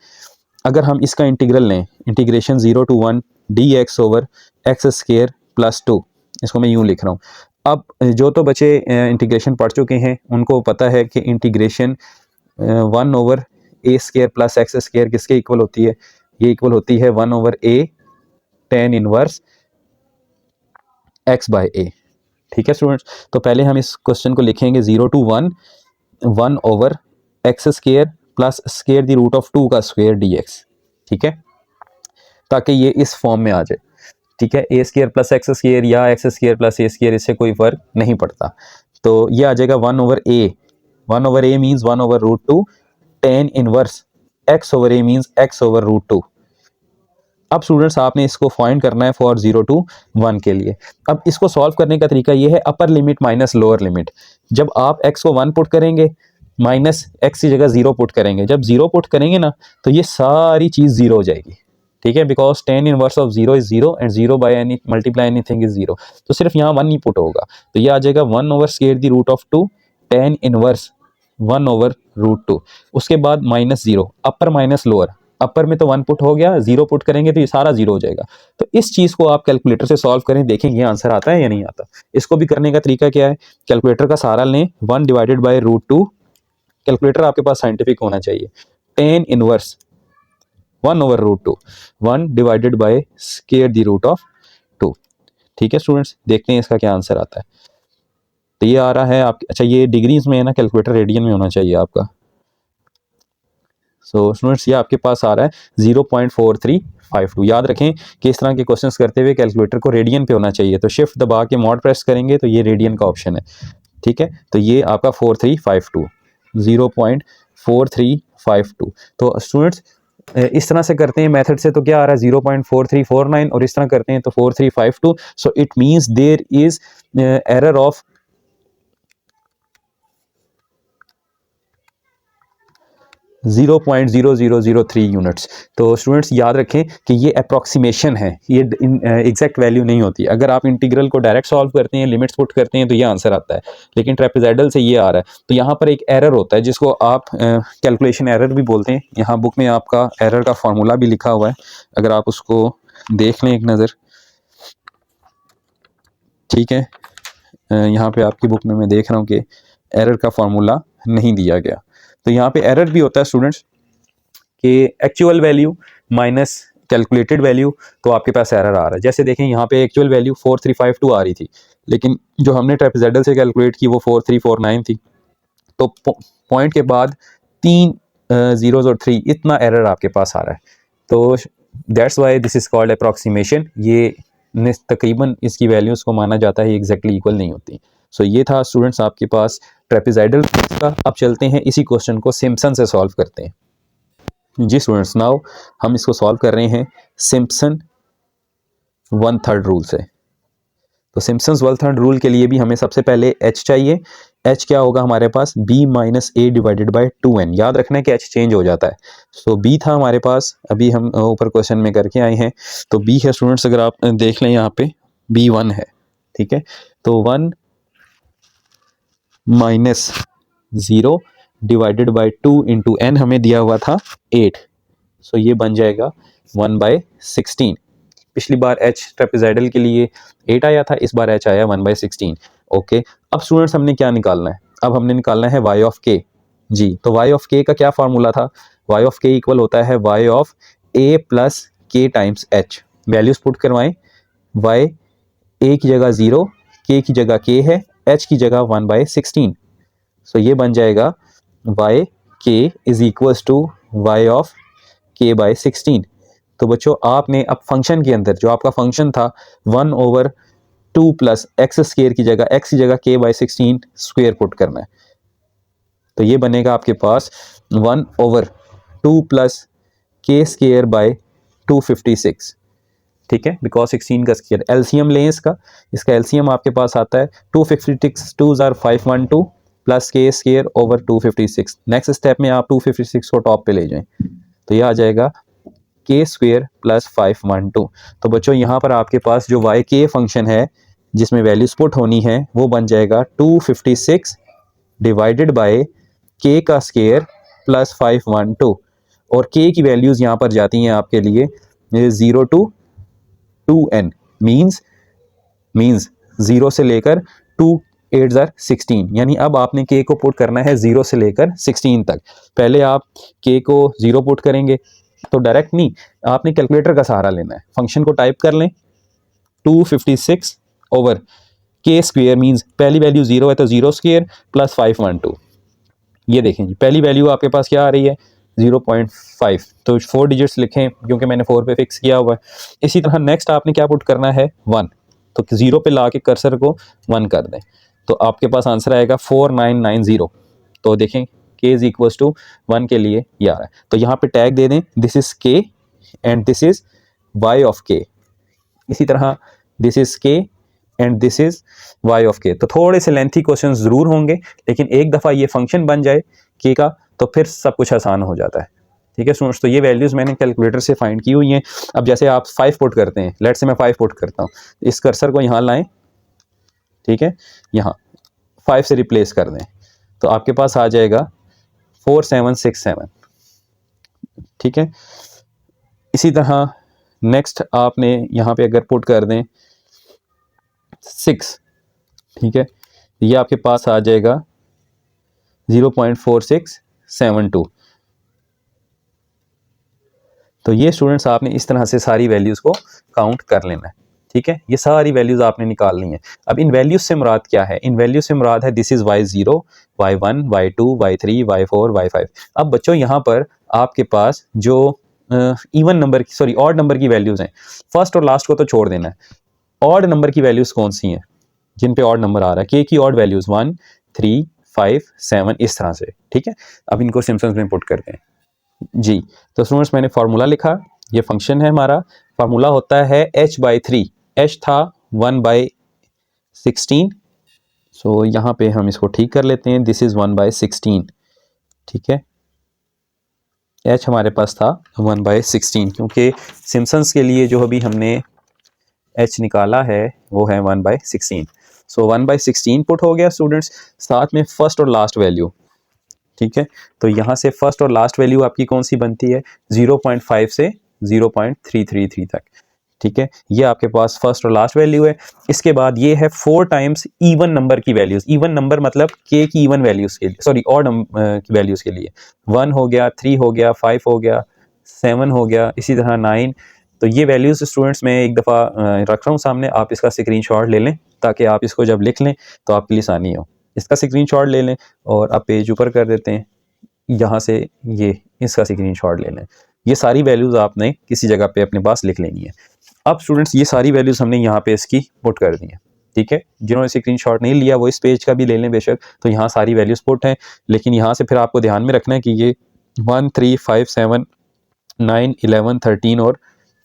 अगर हम इसका इंटीग्रल लें, integration 0 to 1 dx over x square plus 2, इसको मैं यूँ लिख रहा हूँ। अब जो तो बच्चे इंटीग्रेशन पढ़ चुके हैं उनको पता है कि इंटीग्रेशन 1 ओवर ए स्केयर प्लस एक्स स्केयर किसके इक्वल होती है, ये इक्वल होती है 1 ओवर ए tan इनवर्स x बाय ए। ठीक है स्टूडेंट्स, तो पहले हम इस क्वेश्चन को लिखेंगे 0 to 1 1 over x square plus square the root of 2 का स्क्वायर dx। ठीक है, ताकि ये इस फॉर्म में आ जाए। ठीक है, ए स्केयर प्लस एक्स स्केयर या एक्स स्केयर प्लस ए स्केयर, इससे कोई फर्क नहीं पड़ता। तो ये आ जाएगा 1 over A, 1 over A means 1 over root 2 tan inverse x over A means x over root 2। अब स्टूडेंट्स आपने इसको फाइंड करना है फॉर 0 to 1 के लिए। अब इसको सॉल्व करने का तरीका ये है, upper limit minus lower limit. जब आप x को 1 पुट करेंगे, माइनस x की जगह 0 पुट करेंगे, जब 0 पुट करेंगे ना तो ये सारी चीज़ 0 हो जाएगी। ठीक है, because tan inverse of 0 is 0 and 0 by any multiply anything is 0। तो सिर्फ यहाँ 1 ही पुट होगा, तो ये आ जाएगा 1 over square the root of 2 tan inverse 1 over root 2। उसके बाद minus 0, upper minus lower, upper में तो 1 पुट हो गया, 0 पुट करेंगे तो ये सारा 0 हो जाएगा। तो इस चीज़ को आप कैलकुलेटर से सॉल्व करें, देखेंगे आंसर आता है या नहीं आता। इसको भी करने का तरीका क्या है, कैलकुलेटर का सहारा लें, 1 डिवाइडेड बाय रूट 2, कैलकुलेटर आपके पास साइंटिफिक होना चाहिए, tan inverse 1 over root 2, 1 divided by square the root of 2। ठीक है स्टूडेंट्स, देखते हैं इसका क्या आंसर आता है। तो ये आ रहा है आप, अच्छा ये डिग्रीज में है ना, कैलकुलेटर रेडियन में होना चाहिए आपका। सो स्टूडेंट्स ये आपके पास आ रहा है 0.4352। याद रखें कि इस तरह के क्वेश्चंस करते हुए कैलकुलेटर को रेडियन पे होना चाहिए, तो शिफ्ट दबा के मॉड प्रेस करेंगे तो ये रेडियन का ऑप्शन है। ठीक है, तो ये आपका 4352, 0.4352। तो स्टूडेंट्स इस तरह से करते हैं मेथड से, तो क्या आ रहा है 0.4349, और इस तरह करते हैं तो 4352। So it means there is error of 0.0003 units. तो स्टूडेंट्स याद रखें कि ये अप्रॉक्सीमेशन है, ये एग्जैक्ट वैल्यू नहीं होती। अगर आप इंटीग्रल को डायरेक्ट सॉल्व करते हैं, लिमिट्स पुट करते हैं तो ये आंसर आता है, लेकिन ट्रेपेजॉइडल से ये आ रहा है। तो यहाँ पर एक एरर होता है जिसको आप कैलकुलेशन एरर भी बोलते हैं। यहाँ बुक में आपका एरर का फार्मूला भी लिखा हुआ है, अगर आप उसको देख लें एक नज़र। ठीक है, यहाँ पे आपकी बुक में मैं देख रहा हूँ कि एरर का फार्मूला नहीं दिया गया। तो यहाँ पे एरर भी होता है स्टूडेंट्स कि actual value minus calculated value, तो आपके पास एरर आ रहा है। जैसे देखें यहाँ पे एक्चुअल वैल्यू 4352 आ रही थी, लेकिन जो हमने ट्रेपेजॉइडल से कैलकुलेट की वो 4349 थी। तो पॉइंट के बाद 3 जीरोज और 3, इतना एरर आपके पास आ रहा है। तो that's why this is called approximation. ये तकरीबन इसकी वैल्यूज़ को माना जाता है एग्जैक्टली इक्वल नहीं होती। सो ये था स्टूडेंट्स आपके पास ट्रेपेजॉइडल का। अब चलते हैं इसी क्वेश्चन को सिम्पसन से सॉल्व करते हैं। जी स्टूडेंट्स, नाउ हम इसको सॉल्व कर रहे हैं सिम्पसन 1/3 रूल से। तो सिम्पसन्स 1/3 रूल के लिए भी हमें सबसे पहले h चाहिए। h क्या होगा हमारे पास, b minus a divided by 2n। याद रखना है कि h चेंज हो जाता है। सो b था हमारे पास, अभी हम ऊपर क्वेश्चन में करके आए हैं, तो b है स्टूडेंट्स, अगर आप देख लें यहाँ पे b 1 है। ठीक है, तो 1 minus 0 divided by 2 into n हमें दिया हुआ था 8। सो ये बन जाएगा 1/16। पिछली बार h ट्रेपेजॉइडल के लिए 8 आया था, इस बार h आया 1/16। ओके, अब स्टूडेंट्स हमने क्या निकालना है, अब हमने निकालना है y ऑफ k। जी, तो y ऑफ k का क्या फार्मूला था, y ऑफ k इक्वल होता है y of a plus k times h। Values put करवाएं, y a की जगह 0, k की जगह k है, h की जगह 1/16। सो ये बन जाएगा y k is equals to y of k by 16। तो बच्चों आपने अब फंक्शन के अंदर जो आपका फंक्शन था 1/2 प्लस एक्स स्क्वायर की जगह x की जगह k बाई 16 स्क्वायर पुट करना है। तो ये बनेगा आपके पास 1/2 प्लस के स्क्वायर बाय 256, ठीक है, बिकॉज 16 का स्क्वायर। एलसीएम लें इसका एलसीएम आपके पास आता है 256 2 जार 512 प्लस के स्क्वायर ओवर 256। नेक्स्ट स्टेप में आप 256 को टॉप पे ले जाएं तो ये आ जाएगा के स्क्वायर प्लस 512। तो बच्चों यहाँ पर आपके पास जो वाई के फंक्शन है जिसमें वैल्यूज पुट होनी है वो बन जाएगा 256 डिवाइडेड बाय के का स्क्वायर प्लस 512, और के की वैल्यूज यहाँ पर जाती हैं आपके लिए 0 to 2n, मीन्स 0 से लेकर 2 8 जार 16, यानी अब आपने के को पुट करना है 0 से लेकर 16 तक। पहले आप के को 0 पुट करेंगे तो डायरेक्ट नहीं, आपने कैलकुलेटर का सहारा लेना है। फंक्शन को टाइप कर लें 256 ओवर के स्क्वायर, मीन्स पहली वैल्यू 0 है तो 0 स्क्वायर प्लस 512। ये देखें जी, पहली वैल्यू आपके पास क्या आ रही है 0.5, तो 4 डिजिट्स लिखें क्योंकि मैंने 4 पे फिक्स किया हुआ है। इसी तरह नेक्स्ट आपने क्या पुट करना है 1, तो 0 पे ला के कर्सर को 1 कर दें तो आपके पास आंसर आएगा 4990। तो देखें k इज इक्वल टू 1 के लिए ये आ रहा है, तो यहाँ पे टैग दे दें this is k and this is y of k। इसी तरह this is k and this is y of k। तो थोड़े से लेंथी क्वेश्चन जरूर होंगे, लेकिन एक दफ़ा ये फंक्शन बन जाए k का तो फिर सब कुछ आसान हो जाता है, ठीक है स्टूडेंट्स। तो ये वैल्यूज़ मैंने कैलकुलेटर से फाइंड की हुई हैं। अब जैसे आप 5 पुट करते हैं, लेट से मैं 5 पुट करता हूँ, इस कर्सर को यहाँ लाएं, ठीक है, यहाँ 5 से रिप्लेस कर दें तो आपके पास आ जाएगा 4767, ठीक है। इसी तरह नेक्स्ट आपने यहाँ पे अगर पुट कर दें 6, ठीक है, ये आपके पास आ जाएगा 0.4672। तो ये स्टूडेंट्स आपने इस तरह से सारी वैल्यूज़ को काउंट कर लेना है, ठीक है। ये सारी वैल्यूज़ आपने निकालनी है। अब इन वैल्यूज़ से मुराद क्या है? इन वैल्यूज़ से मुराद है this is y0, y1, y2, y3, y4, y5। अब बच्चों यहाँ पर आपके पास जो इवन नंबर की, सॉरी ऑड नंबर की वैल्यूज़ हैं, फर्स्ट और लास्ट को तो छोड़ देना है। ऑड नंबर की वैल्यूज़ कौन सी हैं जिन पे ऑड नंबर आ रहा है? के की ऑड वैल्यूज़ 1, 3, 5, 7, इस तरह से, ठीक है। अब इनको सिम्पसन्स में पुट करते हैं जी। तो स्टूडेंट्स मैंने फार्मूला लिखा, ये फंक्शन है हमारा, फार्मूला होता है h/3, h था 1/16, सो यहाँ पे हम इसको ठीक कर लेते हैं, दिस इज 1/16, ठीक है। h हमारे पास था 1/16 क्योंकि सिम्पसन्स के लिए जो अभी हमने h निकाला है वो है 1/16। सो 1/16 पुट हो गया स्टूडेंट्स, साथ में फर्स्ट और लास्ट वैल्यू, ठीक है। तो यहाँ से फर्स्ट और लास्ट वैल्यू आपकी कौन सी बनती है 0.5 से 0.333 तक, ठीक है। ये आपके पास फर्स्ट और लास्ट वैल्यू है। इसके बाद ये है 4 टाइम्स इवन नंबर की वैल्यूज। इवन नंबर मतलब के की इवन वैल्यूज के लिए, सॉरी ऑड की वैल्यूज के लिए 1 हो गया, 3 हो गया, 5 हो गया, 7 हो गया, इसी तरह 9। तो ये वैल्यूज स्टूडेंट्स मैं एक दफ़ा रख रहा हूँ सामने, आप इसका स्क्रीनशॉट ले लें ताकि आप इसको जब लिख लें तो आपके लिए आसानी हो। इसका स्क्रीनशॉट ले लें और आप पेज ऊपर कर देते हैं, यहाँ से ये इसका स्क्रीनशॉट ले लें। ये सारी वैल्यूज़ आपने किसी जगह पे अपने पास लिख लेनी है। अब स्टूडेंट्स ये सारी वैल्यूज़ हमने यहाँ पे इसकी पुट कर दी है, ठीक है। जिन्होंने स्क्रीनशॉट नहीं लिया वो इस पेज का भी ले लें बेशक। तो यहाँ सारी वैल्यूज़ पुट हैं, लेकिन यहाँ से फिर आपको ध्यान में रखना है कि ये 1, 3, 5, 7, 9, 11, 13 और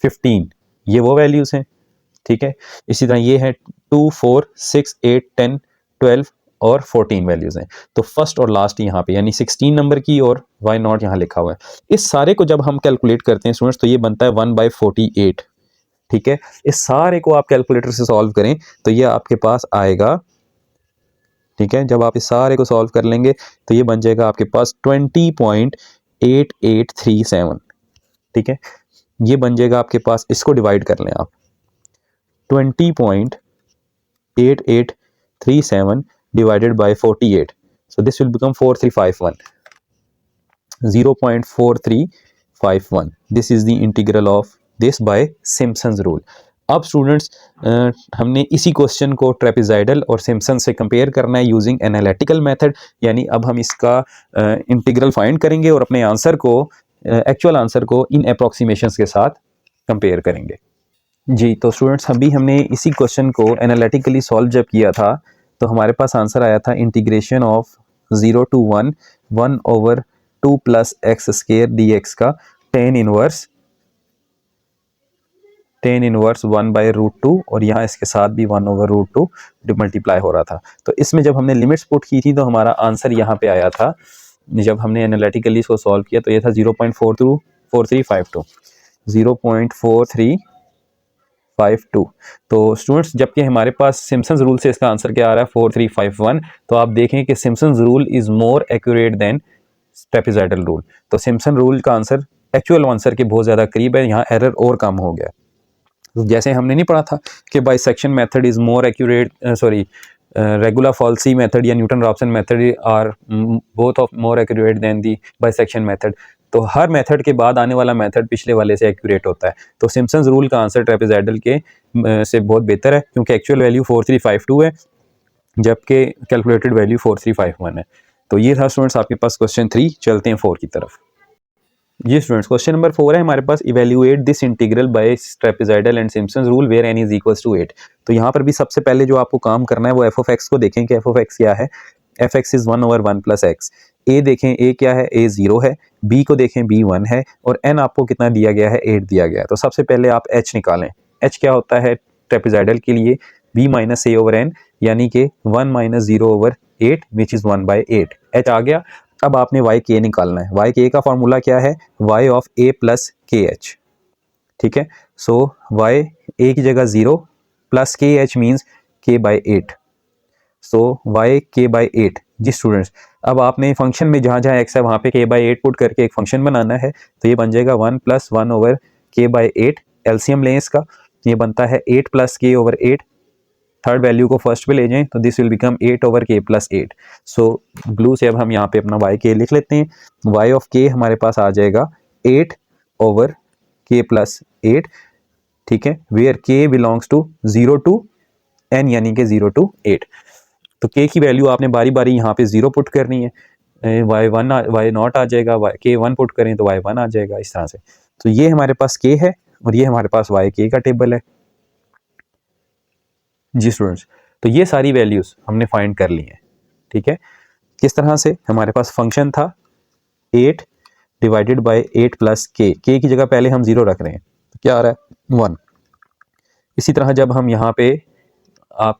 15 ये वो वैल्यूज़ हैं, ठीक है। इसी तरह ये है 2, 4, 6, 8, 10, 12 और 14 वैल्यूज़ हैं। तो फर्स्ट और लास्ट यहाँ पे यानी 16 नंबर की और वाई नॉट यहाँ लिखा हुआ है। इस सारे को जब हम कैलकुलेट करते हैं स्टूडेंट्स तो ये बनता है 1/48, ठीक है। इस सारे को आप कैलकुलेटर से सॉल्व करें तो ये आपके पास आएगा, ठीक है। जब आप इस सारे को सॉल्व कर लेंगे तो ये बन जाएगा आपके पास 20.8837, ठीक है। ये बन जाएगा आपके पास, इसको डिवाइड कर लें आप 20.8837 divided by 48, so this will become 4351, 0.4351. This is the integral of this by Simpson's rule. अब स्टूडेंट्स हमने इसी क्वेश्चन को ट्रेपेजॉइडल और सिम्पसन से कंपेयर करना है यूजिंग एनालिटिकल मेथड, यानी अब हम इसका इंटीग्रल फाइंड करेंगे और अपने आंसर को, एक्चुअल आंसर को इन अप्रॉक्सीमेशंस के साथ कंपेयर करेंगे जी। तो स्टूडेंट्स अभी हमने इसी क्वेश्चन को एनालिटिकली सॉल्व जब किया था तो हमारे पास आंसर आया था integration of 0 to 1 1 over 2 plus x square D x का टेन इनवर्स 1 बाई रूट 2 और यहाँ इसके साथ भी 1 ओवर रूट 2 मल्टीप्लाई हो रहा था। तो इसमें जब हमने लिमिट्स पुट की थी तो हमारा आंसर यहाँ पे आया था, जब हमने एनालिटिकली इसको सॉल्व किया तो ये था 0.4352 0.4352। तो स्टूडेंट्स जबकि हमारे पास सिम्पसन्स रूल से इसका आंसर क्या आ रहा है 4351, तो आप देखें कि Simpson's rule is more accurate than trapezoidal rule. तो सिम्पसन रूल का आंसर एक्चुअल आंसर के बहुत ज़्यादा करीब है, यहाँ एरर और कम हो गया। तो जैसे हमने नहीं पढ़ा था कि bisection method is more accurate, regular falsi method या Newton Raphson method are both of more accurate than the bisection method. तो हर मेथड के बाद आने वाला मेथड पिछले वाले से एक्यूरेट होता है। तो सिम्पसन्स रूल का आंसर ट्रेपेजॉइडल के से बहुत बेहतर है, क्योंकि एक्चुअल वैल्यू 4352 है जबकि कैलकुलेटेड वैल्यू 4351 है। तो ये था स्टूडेंट्स आपके पास क्वेश्चन 3। चलते हैं 4 की तरफ। जी स्टूडेंट्स, क्वेश्चन नंबर 4 है हमारे पास, evaluate this integral by trapezoidal and Simpson's rule where n is equals to 8। तो यहाँ पर भी सबसे पहले जो आपको काम करना है वो f ऑफ x को देखें कि f ऑफ x क्या है। f(x) is 1 over 1 plus x। a देखें a क्या है, a 0 है। b को देखें b 1 है और n आपको कितना दिया गया है, 8 दिया गया है। तो सबसे पहले आप h निकालें। h क्या होता है ट्रेपेजॉइडल के लिए, b minus a over n, यानी कि 1 minus 0 over 8 which is 1 by 8। h आ गया। अब आपने वाई के निकालना है। वाई के का फॉर्मूला क्या है, वाई ऑफ ए प्लस के एच। ठीक है, सो वाई ए की जगह 0 प्लस के एच मीन्स के बाई 8, सो वाई के बाई 8। जी स्टूडेंट्स, अब आपने फंक्शन में जहाँ जहाँ एक्स है वहाँ पे के बाई 8 पुट करके एक फंक्शन बनाना है। तो ये बन जाएगा 1 प्लस 1 ओवर के बाई 8। एलसीएम लें इसका, ये बनता है 8 प्लस के ओवर 8। थर्ड वैल्यू को फर्स्ट पे ले जाएं तो दिस विल बिकम 8 ओवर के प्लस 8। सो ब्लू से अब हम यहाँ पे अपना वाई के लिख लेते हैं। वाई ऑफ के हमारे पास आ जाएगा 8 ओवर के प्लस 8। ठीक है, वेयर के बिलोंग्स टू 0 टू n, यानी कि 0 टू 8। तो के की वैल्यू आपने बारी बारी यहाँ पे 0 पुट करनी है, वाई नॉट आ जाएगा, के 1 पुट करें तो वाई 1 आ जाएगा, इस तरह से। तो ये हमारे पास के है और ये हमारे पास वाई के का टेबल है। जी स्टूडेंट्स, तो ये सारी वैल्यूज हमने फाइंड कर ली हैं। ठीक है, किस तरह से, हमारे पास फंक्शन था 8 डिवाइडेड बाय 8 प्लस के की जगह पहले हम 0 रख रहे हैं, तो क्या आ रहा है 1। इसी तरह जब हम यहाँ पे आप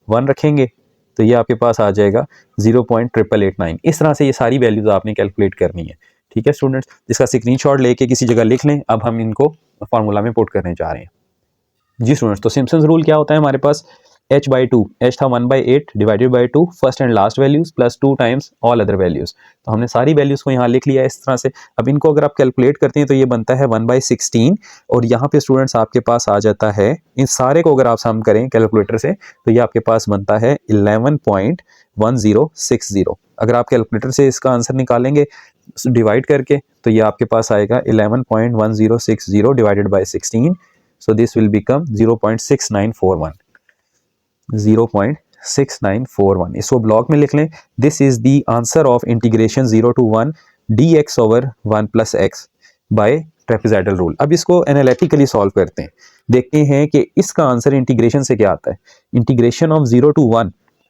1 रखेंगे तो ये आपके पास आ जाएगा 0.8889। इस तरह से ये सारी वैल्यूज आपने कैलकुलेट करनी है। ठीक है स्टूडेंट्स, जिसका स्क्रीनशॉट लेके किसी जगह लिख लें। अब हम इनको फार्मूला में पुट करने जा रहे हैं। जी स्टूडेंट्स, तो सिम्पसन्स रूल क्या होता है हमारे पास, h बाई 2, h था 1 by 8 divided by 2 first and last values plus 2 times all other values. तो हमने सारी वैल्यूज को यहाँ लिख लिया इस तरह से। अब इनको अगर आप कैलकुलेट करते हैं तो ये बनता है 1 बाई 16 और यहाँ पे स्टूडेंट्स आपके पास आ जाता है, इन सारे को अगर आप सम करें कैलकुलेटर से तो ये आपके पास बनता है 11.1060। अगर आप कैलकुलेटर से इसका आंसर निकालेंगे डिवाइड करके तो ये आपके पास आएगा 11.1060 divided by 16। So this will become 0.6941, 0.6941। इसको ब्लॉक में लिख लें। This is the answer of integration 0 to 1 dx over 1 plus x by trapezoidal rule। अब इसको एनालिटिकली सॉल्व करते हैं, देखते हैं कि इसका आंसर इंटीग्रेशन से क्या आता है। Integration of 0 to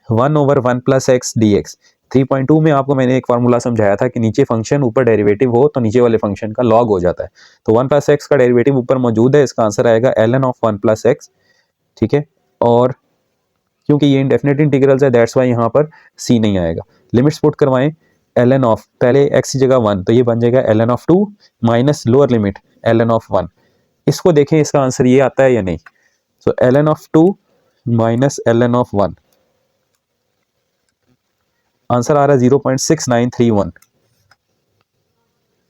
1 over 1 plus x dx। 3.2 में आपको मैंने एक फार्मूला समझाया था कि नीचे फंक्शन ऊपर डेरिवेटिव हो तो नीचे वाले फंक्शन का लॉग हो जाता है। तो 1 प्लस एक्स का डेरिवेटिव ऊपर मौजूद है, इसका आंसर आएगा ln ऑफ 1 प्लस एक्स। ठीक है, और क्योंकि ये इंडेफिनेट इंटीग्रल्स है दैट्स वाई यहाँ पर c नहीं आएगा। लिमिट्स पुट करवाएं, ln ऑफ पहले x की जगह 1 तो ये बन जाएगा ln of 2 minus lower limit ln of 1। इसको देखें इसका आंसर ये आता है या नहीं। So ln of 2 minus ln of 1, answer आ रहा है 0.6931,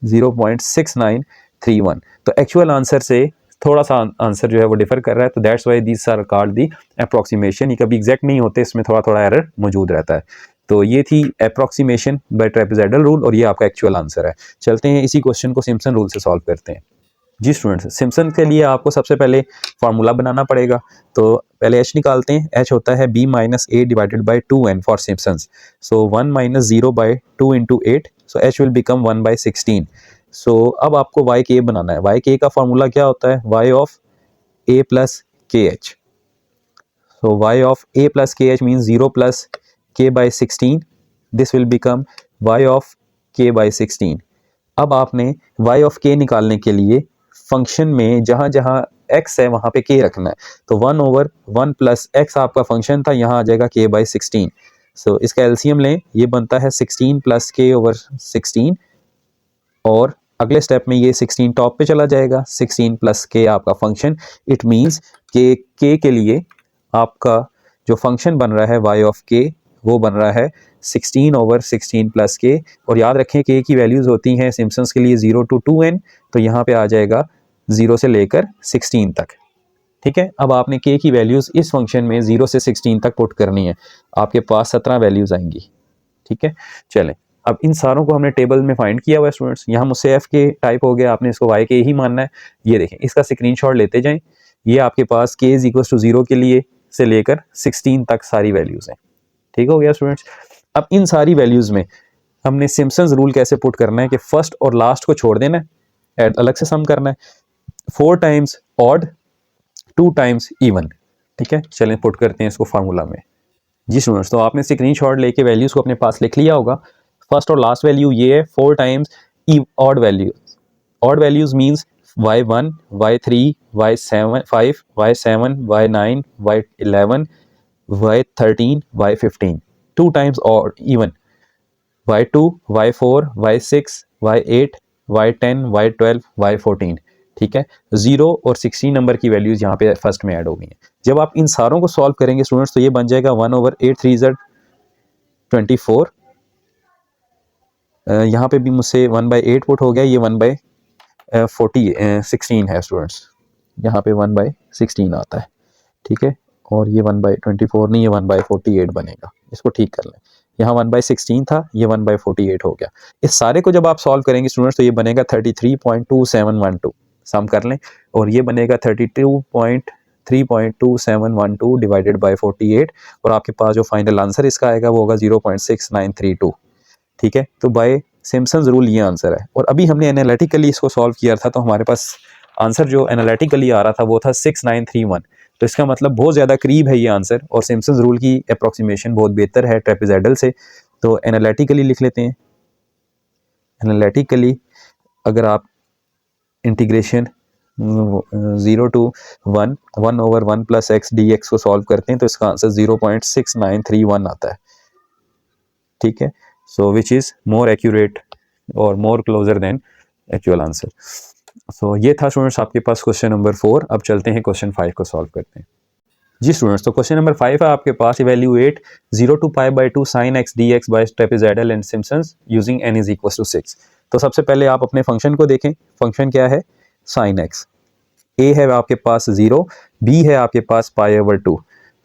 0.6931। तो एक्चुअल आंसर से थोड़ा सा आंसर जो है वो डिफर कर रहा है, तो that's why these are called the approximation. ये कभी एग्जैक्ट नहीं होते, इसमें थोड़ा थोड़ा एरर मौजूद रहता है। तो ये थी अप्रोक्सीमेशन बाय ट्रेपेजॉइडल रूल और ये आपका एक्चुअल आंसर है। चलते हैं इसी क्वेश्चन को सिम्पसन रूल से सॉल्व करते हैं। जी स्टूडेंट्स, सिम्पसन के लिए आपको सबसे पहले फार्मूला बनाना पड़ेगा। तो पहले h निकालते हैं। h होता है b minus a divided by 2n for Simpson's. So 1 minus 0 by 2 into 8, so h will become 1 by 16। So अब आपको y के बनाना है। y के का फार्मूला क्या होता है, y ऑफ a प्लस के H. So y of a plus के H means 0 plus k by 16 this will become y of k by 16। अब आपने y ऑफ k निकालने के लिए फंक्शन में जहाँ जहाँ x है वहाँ पे k रखना है। तो 1/1 प्लस x आपका फंक्शन था, यहाँ आ जाएगा k बाई 16। सो इसका एलसीएम लें, ये बनता है 16 प्लस k ओवर 16, और अगले स्टेप में ये 16 टॉप पे चला जाएगा, 16 प्लस k आपका फंक्शन। इट मीन्स कि k के लिए आपका जो फंक्शन बन रहा है y ऑफ k वो बन रहा है 16/16 प्लस k। और याद रखें k की वैल्यूज़ होती हैं सिम्पसन्स के लिए 0 to 2n, तो यहाँ पे आ जाएगा 0 से लेकर 16 तक। ठीक है, अब आपने k की वैल्यूज़ इस फंक्शन में 0 से 16 तक पुट करनी है, आपके पास 17 वैल्यूज़ आएंगी। ठीक है, चलें अब इन सारों को हमने टेबल में फाइंड किया हुआ है स्टूडेंट्स। यहाँ मुझसे एफ के टाइप हो गया, आपने इसको वाई के ही मानना है। ये देखें, इसका स्क्रीनशॉट लेते जाएं। ये आपके पास के इज इक्वल टू 0 के लिए से लेकर 16 तक सारी वैल्यूज़ हैं। ठीक हो गया स्टूडेंट्स। अब इन सारी वैल्यूज़ में हमने सिम्पसन्स रूल कैसे पुट करना है कि फर्स्ट और लास्ट को छोड़ देना है, अलग से सम करना है। 4 टाइम्स ऑड, 2 टाइम्स इवन। ठीक है, चलें पुट करते हैं इसको फार्मूला में। जी स्टूडेंट्स, तो आपने स्क्रीनशॉट लेके वैल्यूज़ को अपने पास लिख लिया होगा। फर्स्ट और लास्ट वैल्यू ये है 4 times odd values. Odd values means y1, y3, y5, y7, y9, y11, y13, y15। 2 times odd even y2, y4, y6, y8, y10, y12, y14। ठीक है, 0 और 16 नंबर की वैल्यूज यहाँ पे फर्स्ट में ऐड हो गई हैं। जब आप इन सारों को सॉल्व करेंगे स्टूडेंट्स तो ये बन जाएगा 1/8 3 Z 24। यहाँ पे भी मुझसे 1/8 पुट हो गया, ये 1/16 है स्टूडेंट्स। यहाँ पे 1/16 आता है। ठीक है, और ये 1/24 नहीं, ये 1/48 बनेगा। इसको ठीक कर लें, यहाँ 1/16 था, ये 1/48 हो गया। इस सारे को जब आप सॉल्व करेंगे स्टूडेंट्स तो ये बनेगा 33.2712। सम कर लें, और ये बनेगा 32.3.2712 डिवाइडेड बाई 48, और आपके पास जो फाइनल आंसर इसका आएगा वो होगा 0.6932। ठीक है, तो बाय सिम्पसन्स रूल ये आंसर है। और अभी हमने एनालिटिकली इसको सॉल्व किया था, तो हमारे पास आंसर जो एनालिटिकली आ रहा था वो था 6931। तो इसका मतलब बहुत ज़्यादा करीब है ये आंसर, और सिम्पसन्स रूल की अप्रॉक्सीमेशन बहुत बेहतर है ट्रेपेजॉइडल से। तो एनालिटिकली लिख लेते हैं। एनालिटिकली अगर आप integration 0 to 1 1/1 plus x D x को सॉल्व करते हैं तो इसका आंसर 0.6931 आता है। ठीक है, सो विच इज़ मोर एक्यूरेट और more closer than actual answer. So ये था स्टूडेंट्स आपके पास क्वेश्चन नंबर 4। अब चलते हैं क्वेश्चन 5 को सॉल्व करते हैं। जी स्टूडेंट्स, तो क्वेश्चन नंबर 5 है आपके पास, evaluate 0 to π/2 sin x dx by trapezoidal and Simpson's using n is equal to 6। तो सबसे पहले आप अपने फंक्शन को देखें। फंक्शन क्या है? sin x। a है आपके पास 0, b है आपके पास π/2।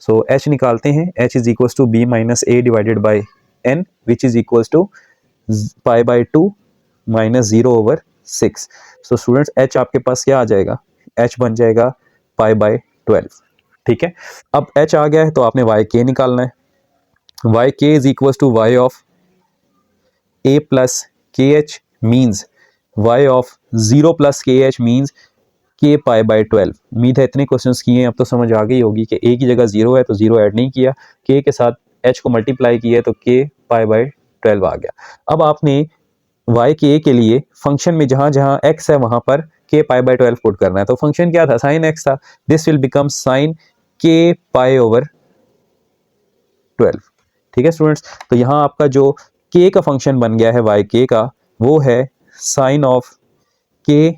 सो h निकालते हैं, h is equal to b minus a divided by n which is equal to π/2 minus 0/6। So students h आपके पास क्या आ जाएगा? h बन जाएगा π/12। ठीक है, अब h आ गया है तो आपने y k निकालना है। y k is equal to y of a plus के H means y of 0 plus के एच मीन्स k π/12। उम्मीद है इतने क्वेश्चंस किए हैं, अब तो समझ आ गई होगी कि a की जगह 0 है तो 0 ऐड नहीं किया, k के साथ h को मल्टीप्लाई किया तो k π/12 आ गया। अब आपने y के के लिए फंक्शन में जहाँ जहाँ x है वहाँ पर k π/12 पुट करना है। तो फंक्शन क्या था? साइन x था। This will become sign k π/12। ठीक है स्टूडेंट्स, तो यहाँ आपका जो k का फंक्शन बन गया है y k का, वो है sine of k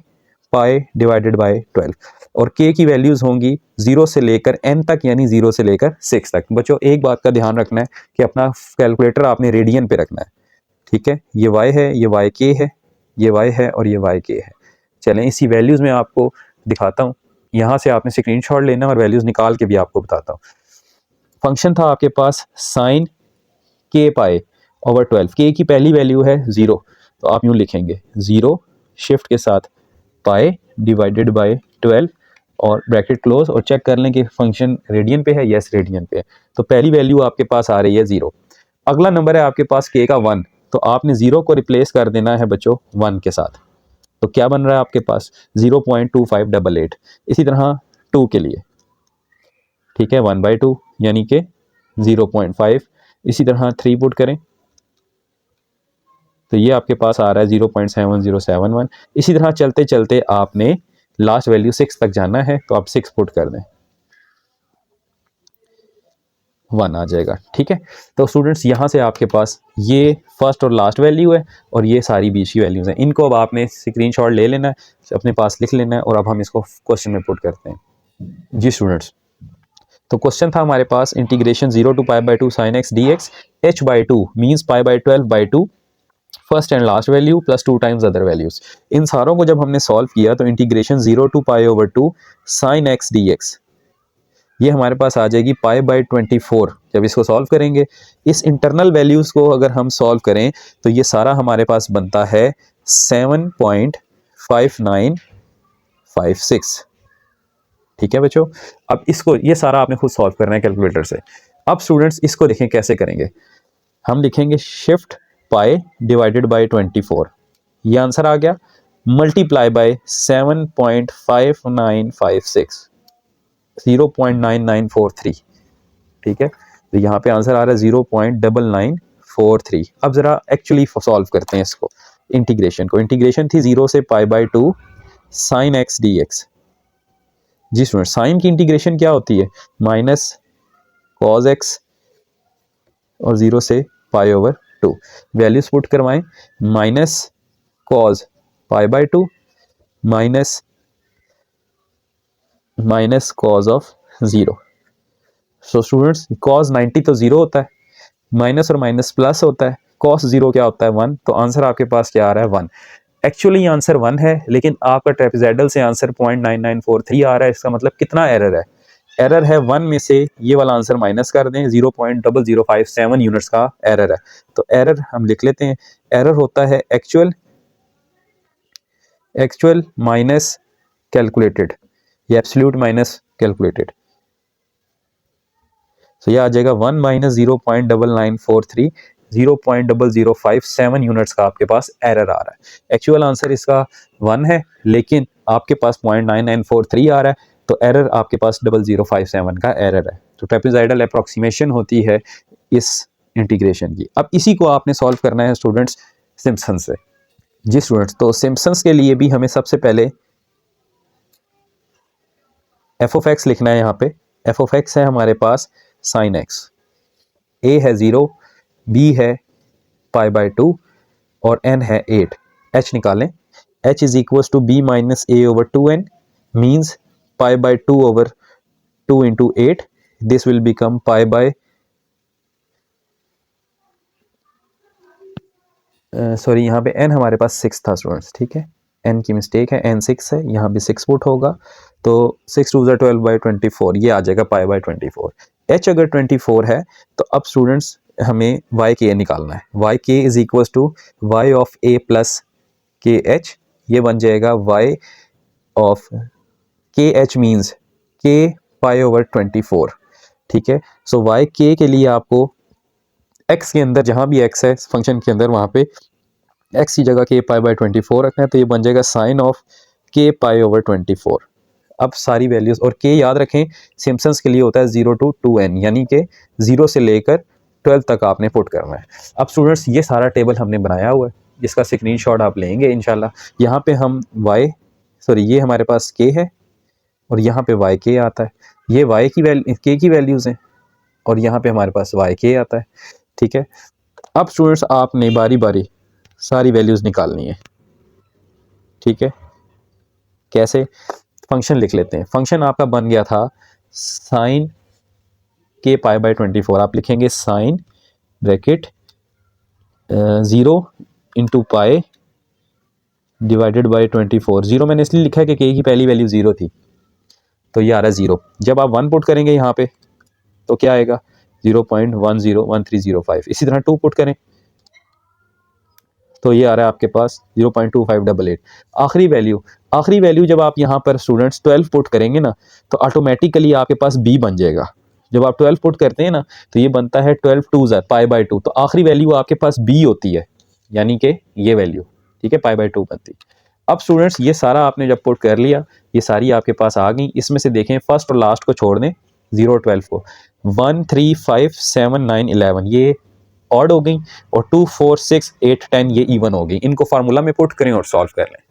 pi divided by 12, और k की वैल्यूज होंगी 0 से लेकर n तक, यानी 0 से लेकर 6 तक। बच्चों एक बात का ध्यान रखना है कि अपना कैलकुलेटर आपने रेडियन पे रखना है। ठीक है, ये y है, ये yk है, ये y है और ये yk है। चलें इसी वैल्यूज में आपको दिखाता हूँ। यहाँ से आपने स्क्रीनशॉट लेना और वैल्यूज निकाल के भी आपको बताता हूँ। फंक्शन था आपके पास साइन k/12। k की पहली वैल्यू है 0, तो आप यूँ लिखेंगे 0 शिफ्ट के साथ पाई डिवाइडेड बाय 12 और ब्रैकेट क्लोज, और चेक कर लें कि फंक्शन रेडियन पे है। यस, रेडियन पे है। तो पहली वैल्यू आपके पास आ रही है 0। अगला नंबर है आपके पास k का 1, तो आपने 0 को रिप्लेस कर देना है बच्चों 1 के साथ। तो क्या बन रहा है आपके पास? 0.2588। इसी तरह 2 के लिए, ठीक है, 1/2 यानी कि 0.5। इसी तरह 3 पुट करें तो ये आपके पास आ रहा है 0.7071। इसी तरह चलते चलते आपने लास्ट वैल्यू 6 तक जाना है, तो आप 6 पुट कर दें, 1 आ जाएगा। ठीक है, तो स्टूडेंट्स यहाँ से आपके पास ये फर्स्ट और लास्ट वैल्यू है और ये सारी बीच की वैल्यूज़ हैं। इनको अब आपने स्क्रीनशॉट ले लेना है, अपने पास लिख लेना है और अब हम इसको क्वेश्चन में पुट करते हैं। जी स्टूडेंट्स, तो क्वेश्चन था हमारे पास integration 0 to π/2 sin x dx h/2 means π/12/2 first and last value plus 2 times other values. इन सारों को जब हमने सॉल्व किया तो integration 0 to π/2 sin x dx ये हमारे पास आ जाएगी π/24। जब इसको सॉल्व करेंगे, इस इंटरनल वैल्यूज़ को अगर हम सॉल्व करें तो ये सारा हमारे पास बनता है 7.5956। ठीक है बच्चों, अब इसको ये सारा आपने खुद सॉल्व करना है कैलकुलेटर से। अब स्टूडेंट्स इसको देखें कैसे करेंगे। हम लिखेंगे शिफ्ट पाई डिवाइडेड बाय 24, ये आंसर आ गया, मल्टीप्लाई बाय 7.5956 0.9943। ठीक है, तो यहाँ पे आंसर आ रहा है 0.9943। अब जरा एक्चुअली सॉल्व करते हैं इसको, इंटीग्रेशन को। इंटीग्रेशन थी 0 से π/2 साइन एक्स डी एक्स। जी स्टूडेंट, साइन की इंटीग्रेशन क्या होती है, माइनस कॉज एक्स और 0 से π/2। वैल्यूज पुट करवाएं, minus cos π/2 minus cos of 0। So students, cos 90 तो 0 होता है, माइनस और माइनस प्लस होता है, कॉस 0 क्या होता है 1, तो आंसर आपके पास क्या आ रहा है 1। एक्चुअली आंसर 1 है, लेकिन आपका ट्रेपेजॉइडल से आंसर 0.9943 आ रहा है। इसका मतलब कितना एरर है, एरर है 1 में से ये वाला आंसर माइनस कर दें, 0.0057 यूनिट्स का एरर है। तो एरर हम लिख लेते हैं, एरर होता है एक्चुअल माइनस कैलकुलेटेड, ये एब्सोल्यूट माइनस कैलकुलेटेड। तो ये आ जाएगा 1 माइनस 0.9943, 0.0057 यूनिट्स का आपके पास एरर आ रहा है। एक्चुअल आंसर इसका 1 है, लेकिन आपके पास 0.9943 आ रहा है, तो एरर आपके पास 0057 का एरर है। तो ट्रेपेजॉइडल अप्रॉक्सीमेशन होती है इस इंटीग्रेशन की। अब इसी को आपने सॉल्व करना है स्टूडेंट्स सिम्पसन से। जी स्टूडेंट्स, तो सिम्पसन्स के लिए भी हमें सबसे पहले एफ ऑफ एक्स लिखना है। यहाँ पे एफ ऑफ एक्स है हमारे पास साइन एक्स, ए है 0, बी है π/2 और n है 8। h निकालें, h is equal to b minus a over 2n means π/2 over 2 into 8। This will become sorry यहाँ पे n हमारे पास 6 था स्टूडेंट्स। ठीक है, n की मिस्टेक है, n 6 है, यहाँ पे 6 पुट होगा, तो 6 2 12/24, ये आ जाएगा π/24। h अगर 24 है तो अब स्टूडेंट्स हमें y के निकालना है। y k is equal to y of a plus के एच, ये बन जाएगा y of k H means k π/24। ठीक है, सो y k के लिए आपको x के अंदर जहाँ भी x है फंक्शन के अंदर, वहाँ पे x की जगह k π/24 रखना है, तो ये बन जाएगा साइन ऑफ k π/24। अब सारी वैल्यूज, और k याद रखें सिम्पसन्स के लिए होता है 0 to 2n, यानी कि 0 से लेकर 12 तक आपने पुट करना है। अब स्टूडेंट्स ये सारा टेबल हमने बनाया हुआ है, जिसका स्क्रीनशॉट आप लेंगे इंशाल्लाह। यहाँ पे हम ये हमारे पास k है और यहाँ पे yk आता है, ये y की k की वैल्यूज़ हैं और यहाँ पे हमारे पास yk आता है। ठीक है, अब स्टूडेंट्स आपने बारी बारी सारी वैल्यूज़ निकालनी है। ठीक है, कैसे, फंक्शन लिख लेते हैं। फंक्शन आपका बन गया था साइन k π/24, आप लिखेंगे sine bracket 0 into pi divided by 24। 0 मैंने इसलिए लिखा है कि k की पहली वैल्यू 0 थी, तो ये आ रहा है 0। जब आप 1 पुट करेंगे यहाँ पे तो क्या आएगा 0.101305। इसी तरह 2 पुट करें तो ये आ रहा है आपके पास 0.2588। आखिरी वैल्यू जब आप यहाँ पर स्टूडेंट्स 12 पुट करेंगे ना, तो ऑटोमेटिकली आपके पास b बन जाएगा। जब आप 12 पुट करते हैं ना, तो ये बनता है 12 2 π/2, तो आखिरी वैल्यू आपके पास b होती है, यानी कि ये वैल्यू। ठीक है, π/2 बनती। अब स्टूडेंट्स ये सारा आपने जब पुट कर लिया, ये सारी आपके पास आ गई। इसमें से देखें फर्स्ट और लास्ट को छोड़ दें, 0 12 को, 1 3 5 7 9 11, ये ऑड हो गई और 2 4 6 8 10 ये इवन हो गई। इनको फार्मूला में पुट करें और सॉल्व कर लें।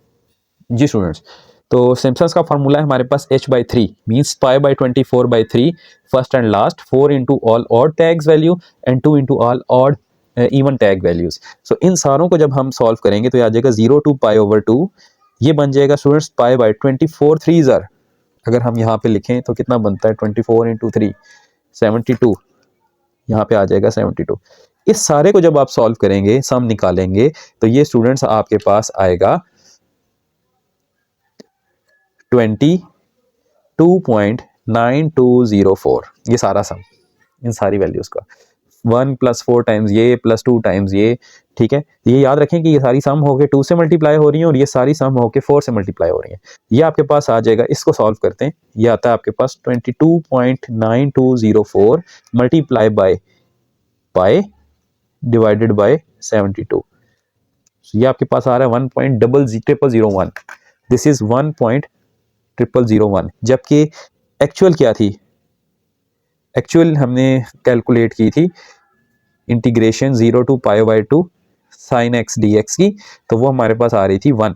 जी स्टूडेंट्स, तो सिम्पसन्स का फार्मूला है हमारे पास h/3 means π/24/3 first and last, 4 into all odd tags value and 2 into all odd even tag values. So इन सारों को जब हम सॉल्व करेंगे तो ये आ जाएगा 0 to π/2। ये बन जाएगा स्टूडेंट्स π/24 3 ज़र। अगर हम यहाँ पे लिखें तो कितना बनता है 24 इंटू 3 72, यहाँ पे आ जाएगा 72। इस सारे को जब आप सॉल्व करेंगे, सम निकालेंगे, तो ये स्टूडेंट्स आपके पास आएगा 22.9204। ये सारा सम इन सारी वैल्यूज का 1 + 4 टाइम्स ये + 2 टाइम्स ये, ठीक है। ये याद रखें कि ये सारी सम होके 2 से मल्टीप्लाई हो रही है और ये सारी सम होके 4 से मल्टीप्लाई हो रही है। ये आपके पास आ जाएगा, इसको सॉल्व करते हैं, ये आता है आपके पास 22.9204 multiply by pi divided by 72। ये आपके पास आ रहा है 1.0001। दिस इज 1.0001, जबकि एक्चुअल क्या थी, एक्चुअल हमने कैलकुलेट की थी integration 0 to π/2 sin x dx की, तो वो हमारे पास आ रही थी 1,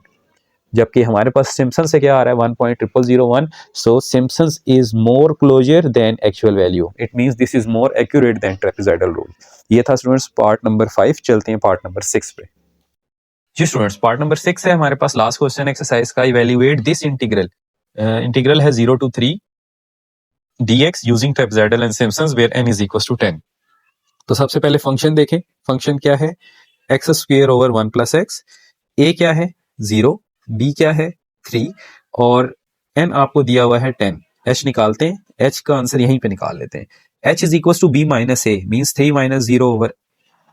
जबकि हमारे पास सिम्पसन से क्या आ रहा है 1.0001। So Simpson is more closer than actual value, it means this is more accurate than trapezoidal rule. ये था स्टूडेंट्स पार्ट नंबर 5। चलते हैं पार्ट नंबर 6 पे। जी स्टूडेंट्स, पार्ट नंबर 6 है हमारे पास लास्ट क्वेश्चन एक्सरसाइज का। इवैल्यूएट दिस इंटीग्रल, इंटीग्रल है 0 to 3 dx using trapezoidal and Simpson's where n is equal to 10। तो सबसे पहले फंक्शन देखें, फंक्शन क्या है, x² ओवर 1 + x। a क्या है 0, b क्या है 3 और n आपको दिया हुआ है 10। h निकालते हैं, h का आंसर यहीं पे निकाल लेते हैं। h is equal to b - a means 3 - 0 over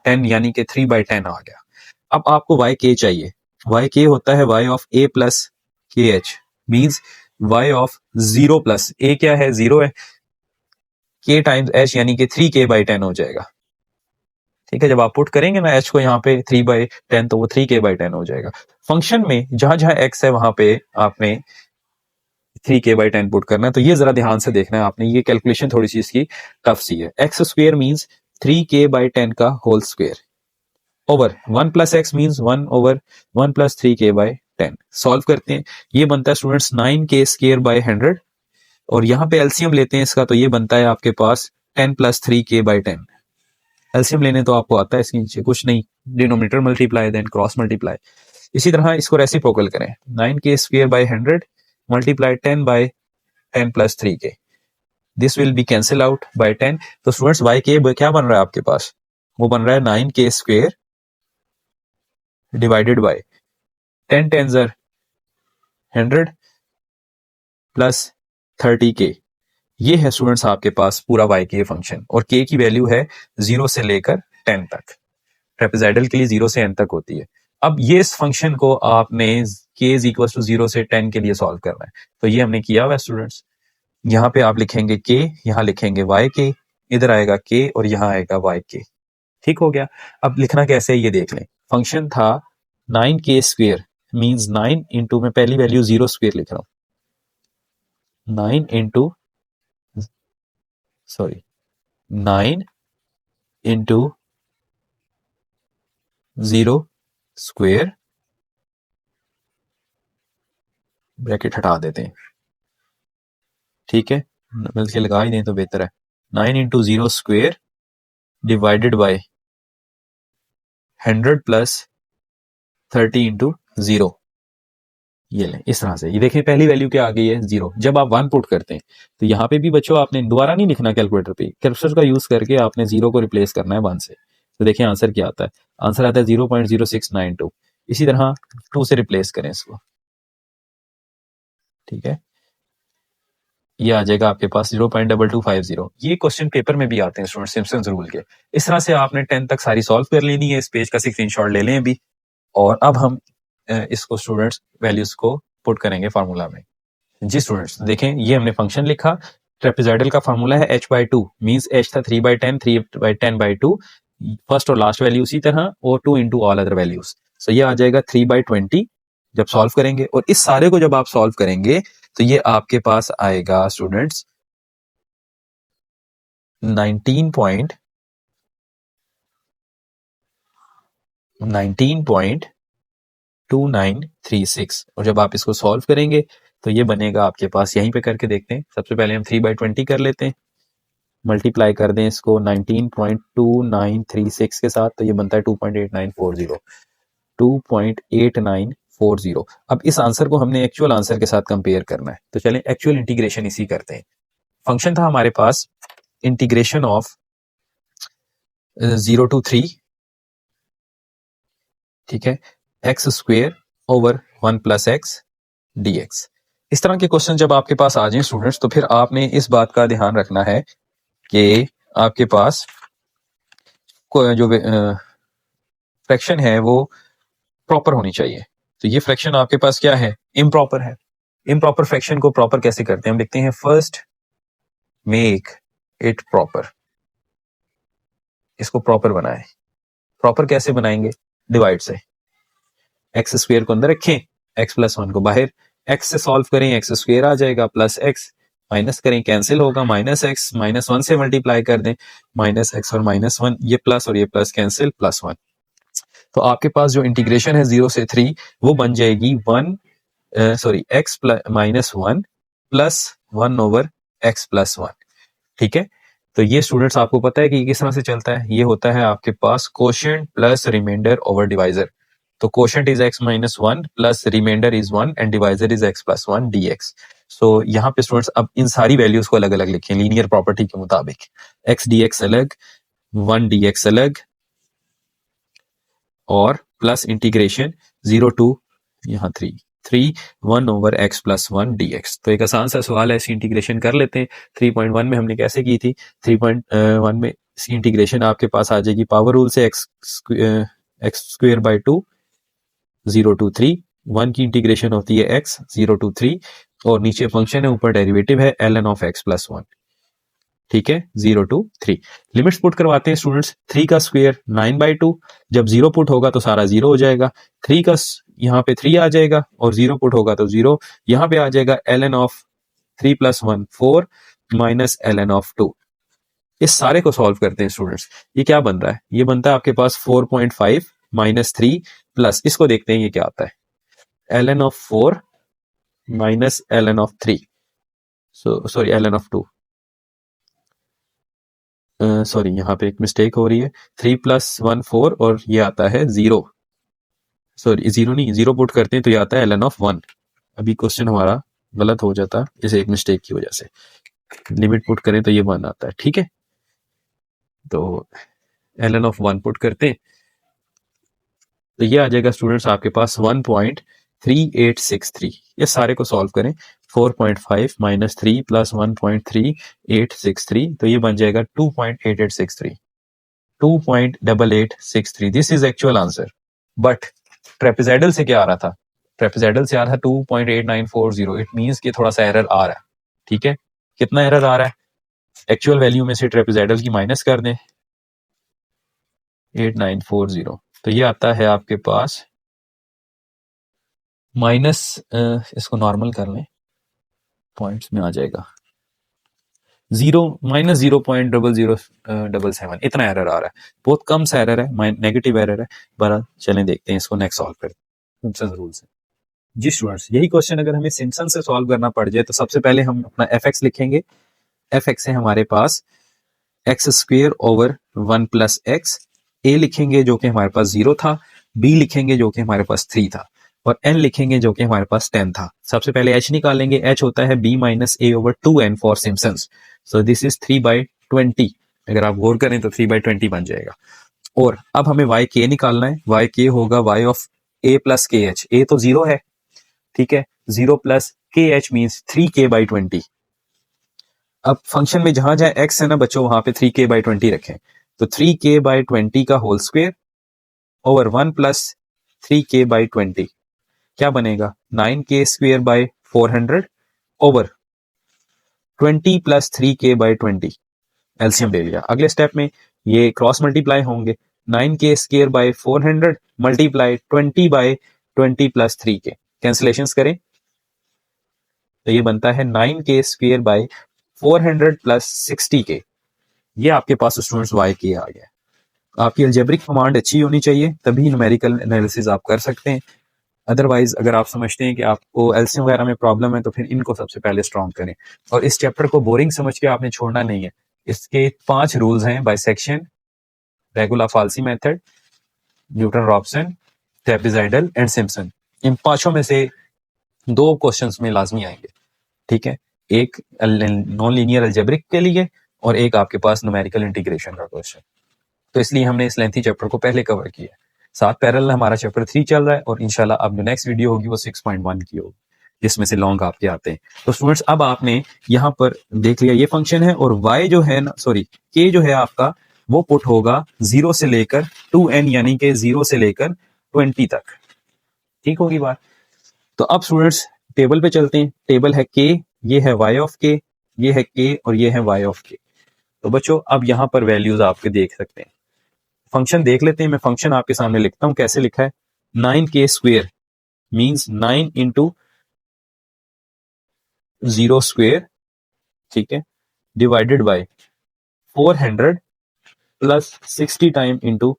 10 यानी कि 3/10 आ गया। अब आपको y k चाहिए, y k होता है y of a plus kh means y of 0 plus a क्या है 0 है, k टाइम्स h यानी कि 3k/10 हो जाएगा। ठीक है, जब आप पुट करेंगे ना h को यहाँ पे 3/10 तो वो 3k/10 हो जाएगा। फंक्शन में जहां जहां x है वहां पे आपने 3k/10 पुट करना है। तो ये जरा ध्यान से देखना है आपने, ये कैलकुलेशन थोड़ी सी इसकी टफ सी है। x² मीन्स 3k/10 का whole square over 1 + x means 1 over 1 + 3k/10। Solve करते हैं, ये बनता है स्टूडेंट्स 9k² 100 और यहाँ पे एलसीएम लेते हैं इसका, तो ये बनता है आपके पास 10 + 3k/10। एलसीएम लेने तो आपको आता है, इसके नीचे कुछ नहीं, denominator multiply then cross multiply. इसी तरह इसको रेसिप्रोकल करें, 9k² 100 multiply 10/10 + 3k, this will be cancel out by 10। तो स्टूडेंट्स y k क्या बन रहा है आपके पास, वो बन रहा है 9k² divided by 10 × 10 = 100 plus 30k। ये है स्टूडेंट्स आपके पास पूरा y k फंक्शन और k की वैल्यू है 0 से लेकर 10 तक। ट्रेपेजॉइडल के लिए 0 से n तक होती है। अब ये इस फंक्शन को आपने k = 0 से 10 के लिए सॉल्व करना है, तो ये हमने किया हुआ है स्टूडेंट्स। यहाँ पे आप लिखेंगे k, यहाँ लिखेंगे y k, इधर आएगा k और यहाँ आएगा y k। ठीक हो गया। अब लिखना कैसे है ये देख लें। फंक्शन था 9k² मीन्स 9 इंटू, मैं पहली वैल्यू 0² लिख रहा हूँ, 9 इंटू 0² ब्रैकेट हटा देते हैं, ठीक है, बल्कि लगा ही दें तो बेहतर है। 9 into 0² divided by 100 plus 30 into 0। ये लें इस तरह से, ये देखें पहली वैल्यू क्या आ गई है 0। जब आप 1 पुट करते हैं तो यहाँ पे भी बच्चों आपने दोबारा नहीं लिखना कैलकुलेटर पे, कैलकुलेटर का यूज करके आपने 0 को रिप्लेस करना है 1 से। तो देखिए आंसर क्या आता है, आंसर आता है 0.0692। इसी तरह 2 से रिप्लेस करें इसको, ठीक है, ये आ जाएगा आपके पास 0.2250। ये क्वेश्चन पेपर में भी आते हैं स्टूडेंट सिम्पसन्स रूल के। इस तरह से आपने 10 तक सारी सॉल्व कर लेनी है। इस पेज का स्क्रीनशॉट ले लें अभी, और अब हम इसको स्टूडेंट्स वैल्यूज को पुट करेंगे फार्मूला में। जी स्टूडेंट्स देखें, ये हमने फंक्शन लिखा, ट्रेपेजॉइडल का फार्मूला है h/2 मींस h था 3/10 3/10/2, फर्स्ट और लास्ट वैल्यू उसी तरह, और 2 इंटू ऑल अदर वैल्यूज। सो ये आ जाएगा 3/20 जब सॉल्व करेंगे, और इस सारे को जब आप सॉल्व करेंगे तो ये आपके पास आएगा स्टूडेंट्स 19 19.2936 और जब आप इसको सॉल्व करेंगे तो ये बनेगा आपके पास, यहीं पे करके देखते हैं। सबसे पहले हम 3/20 कर लेते हैं, मल्टीप्लाई कर दें इसको 19.2936 के साथ, तो ये बनता है 2.8940। 2.8940। अब इस आंसर को हमने एक्चुअल आंसर के साथ कंपेयर करना है, तो चलें एक्चुअल इंटीग्रेशन इसी करते हैं। फंक्शन था हमारे पास इंटीग्रेशन ऑफ 0 to 3, ठीक है, x square over 1 + x dx। इस तरह के क्वेश्चन जब आपके पास आ जाएं स्टूडेंट्स, तो फिर आपने इस बात का ध्यान रखना है कि आपके पास जो फ्रैक्शन है वो प्रॉपर होनी चाहिए। तो ये फ्रैक्शन आपके पास क्या है, इम्प्रॉपर है। इम्प्रॉपर फ्रैक्शन को प्रॉपर कैसे करते हैं, हम देखते हैं। फर्स्ट मेक इट प्रॉपर, इसको प्रॉपर बनाएं। प्रॉपर कैसे बनाएंगे, डिवाइड से। एक्स स्क्वेयर को अंदर रखें, एक्स प्लस 1 को बाहर, एक्स से सॉल्व करें, एक्स स्क्वेयर आ जाएगा, प्लस एक्स माइनस करें, कैंसिल होगा, माइनस एक्स, -1 से मल्टीप्लाई कर दें, माइनस एक्स और -1, ये प्लस और ये प्लस कैंसिल, +1। तो आपके पास जो इंटीग्रेशन है 0 से 3 वो बन जाएगी x -1 plus 1 over x plus 1, ठीक है। तो ये स्टूडेंट्स आपको पता है कि किस तरह से चलता है, ये होता है आपके पास quotient plus remainder over divisor. तो quotient is x -1 plus remainder is 1 and divisor is x + 1 dx। So यहाँ पे स्टूडेंट्स अब इन सारी वैल्यूज को अलग अलग लिखें लीनियर प्रॉपर्टी के मुताबिक। x dx अलग, 1 dx अलग, और प्लस इंटीग्रेशन 0 to यहाँ 3 1 ओवर x + 1 dx। तो एक आसान सा सवाल है, इसकी इंटीग्रेशन कर लेते हैं। 3.1 में हमने कैसे की थी, 3.1 में इसकी इंटीग्रेशन आपके पास आ जाएगी पावर रूल से x² 2 0 to 3, 1 की इंटीग्रेशन होती है x 0 to 3, और नीचे फंक्शन है, ऊपर डेरिवेटिव है ln of x + 1, ठीक है, 0 to 3। लिमिट्स पुट करवाते हैं स्टूडेंट्स। 3 का स्क्वायर 9/2, जब 0 पुट होगा तो सारा 0 हो जाएगा। 3 का यहाँ पे 3 आ जाएगा और 0 पुट होगा तो 0 यहाँ पे आ जाएगा। ln of 3 + 1 4 minus ln of 2। इस सारे को सॉल्व करते हैं स्टूडेंट्स, ये क्या बन रहा है, ये बनता है आपके पास 4.5 - 3 प्लस, इसको देखते हैं ये क्या आता है, ln of 4 minus ln of 3, sorry ln of 2, sorry यहाँ पे एक मिस्टेक हो रही है। 3 + 1 4 और ये आता है 0, सॉरी 0 नहीं, 0 पुट करते हैं तो ये आता है ln of 1। अभी क्वेश्चन हमारा गलत हो जाता इसे एक मिस्टेक की वजह से, लिमिट पुट करें तो ये 1 आता है, ठीक है। तो ln of 1 पुट करते हैं तो ये आ जाएगा स्टूडेंट्स आपके पास 1.3863। ये सारे को सॉल्व करें, 4.5 - 3 + 1.3863, तो ये बन जाएगा 2.8863, 2.8863। This is actual answer. But trapezoidal से क्या आ रहा था, ट्रेपेजॉइडल से आ रहा था 2.8940। इट मींस कि थोड़ा सा एरर आ रहा है, ठीक है। कितना एरर आ रहा है, एक्चुअल वैल्यू में से ट्रेपेजॉइडल की माइनस कर दें 8940, तो ये आता है आपके पास माइनस, इसको नॉर्मल कर लें, पॉइंट्स में आ जाएगा 0 - 0.0077। इतना एरर आ रहा है, बहुत कम सा एरर है, नेगेटिव एरर है। बहरहाल चलें देखते हैं इसको नेक्स्ट सॉल्व करते हैं सिम्पसन रूल से। जी स्टूडेंट्स, यही क्वेश्चन अगर हमें सिम्पसन से सॉल्व करना पड़ जाए तो सबसे पहले हम अपना fx लिखेंगे। fx है हमारे पास x² ओवर 1 + x, a लिखेंगे जो कि हमारे पास 0 था, b लिखेंगे जो कि हमारे पास 3 था, और n लिखेंगे जो कि हमारे पास 10 था। सबसे पहले h निकालेंगे, h होता है b - a over 2n for Simpson's, so this is 3/20। अगर आप गौर करें तो 3/20 बन जाएगा। और अब हमें yk निकालना है, yk होगा y of a + kh। a तो 0 है, ठीक है, 0 + kh मीन्स 3k/20। अब फंक्शन में जहां जहां x है ना बच्चों, वहां पे 3k/20 रखें, तो 3k/20 का होल स्क्वायर ओवर 1 + 3k/20 क्या बनेगा, 9k² 400 ओवर 20 + 3k/20। एलसीएम ले लिया। अगले स्टेप में ये क्रॉस मल्टीप्लाई होंगे, 9k² 400 मल्टीप्लाई 20/20 + 3k, कैंसिलेशन करें तो ये बनता है 9k² 400 + 60k। ये आपके पास स्टूडेंट्स yk आ गया। आपकी अलजेब्रिक कमांड अच्छी होनी चाहिए, तभी न्यूमेरिकल एनालिसिस आप कर सकते हैं। अदरवाइज अगर आप समझते हैं कि आपको एलसीएम वगैरह में प्रॉब्लम है तो फिर इनको सबसे पहले स्ट्रॉन्ग करें। और इस चैप्टर को बोरिंग समझ के आपने छोड़ना नहीं है। इसके 5 रूल्स हैं, bisection, regular falsi method, Newton Raphson, trapezoidal and Simpson. इन पांचों में से 2 क्वेश्चंस में लाजमी आएंगे, ठीक है। एक नॉन लीनियर अलजेब्रिक के लिए और एक आपके पास न्यूमेरिकल इंटीग्रेशन का क्वेश्चन। तो इसलिए हमने इस लेंथी चैप्टर को पहले कवर किया। साथ पैरेलल हमारा चैप्टर 3 चल रहा है और इंशाल्लाह अब जो नेक्स्ट वीडियो होगी वो 6.1 की होगी, जिसमें से लॉन्ग आपके आते हैं। तो स्टूडेंट्स अब आपने यहाँ पर देख लिया ये फंक्शन है, और y जो है ना, सॉरी k जो है आपका, वो पुट होगा 0 से लेकर 2n, यानी कि 0 से लेकर 20 तक। ठीक होगी बात। तो अब स्टूडेंट्स टेबल पे चलते हैं। टेबल है k, ये है y ऑफ k, ये है k और ये है y ऑफ k। तो बच्चों अब यहाँ पर वैल्यूज आपके देख सकते हैं। फंक्शन देख लेते हैं। मैं फंक्शन आपके सामने लिखता हूं, कैसे लिखा है। 9k square means 9 into 0 square, ठीक है, divided by 400 plus 60 time into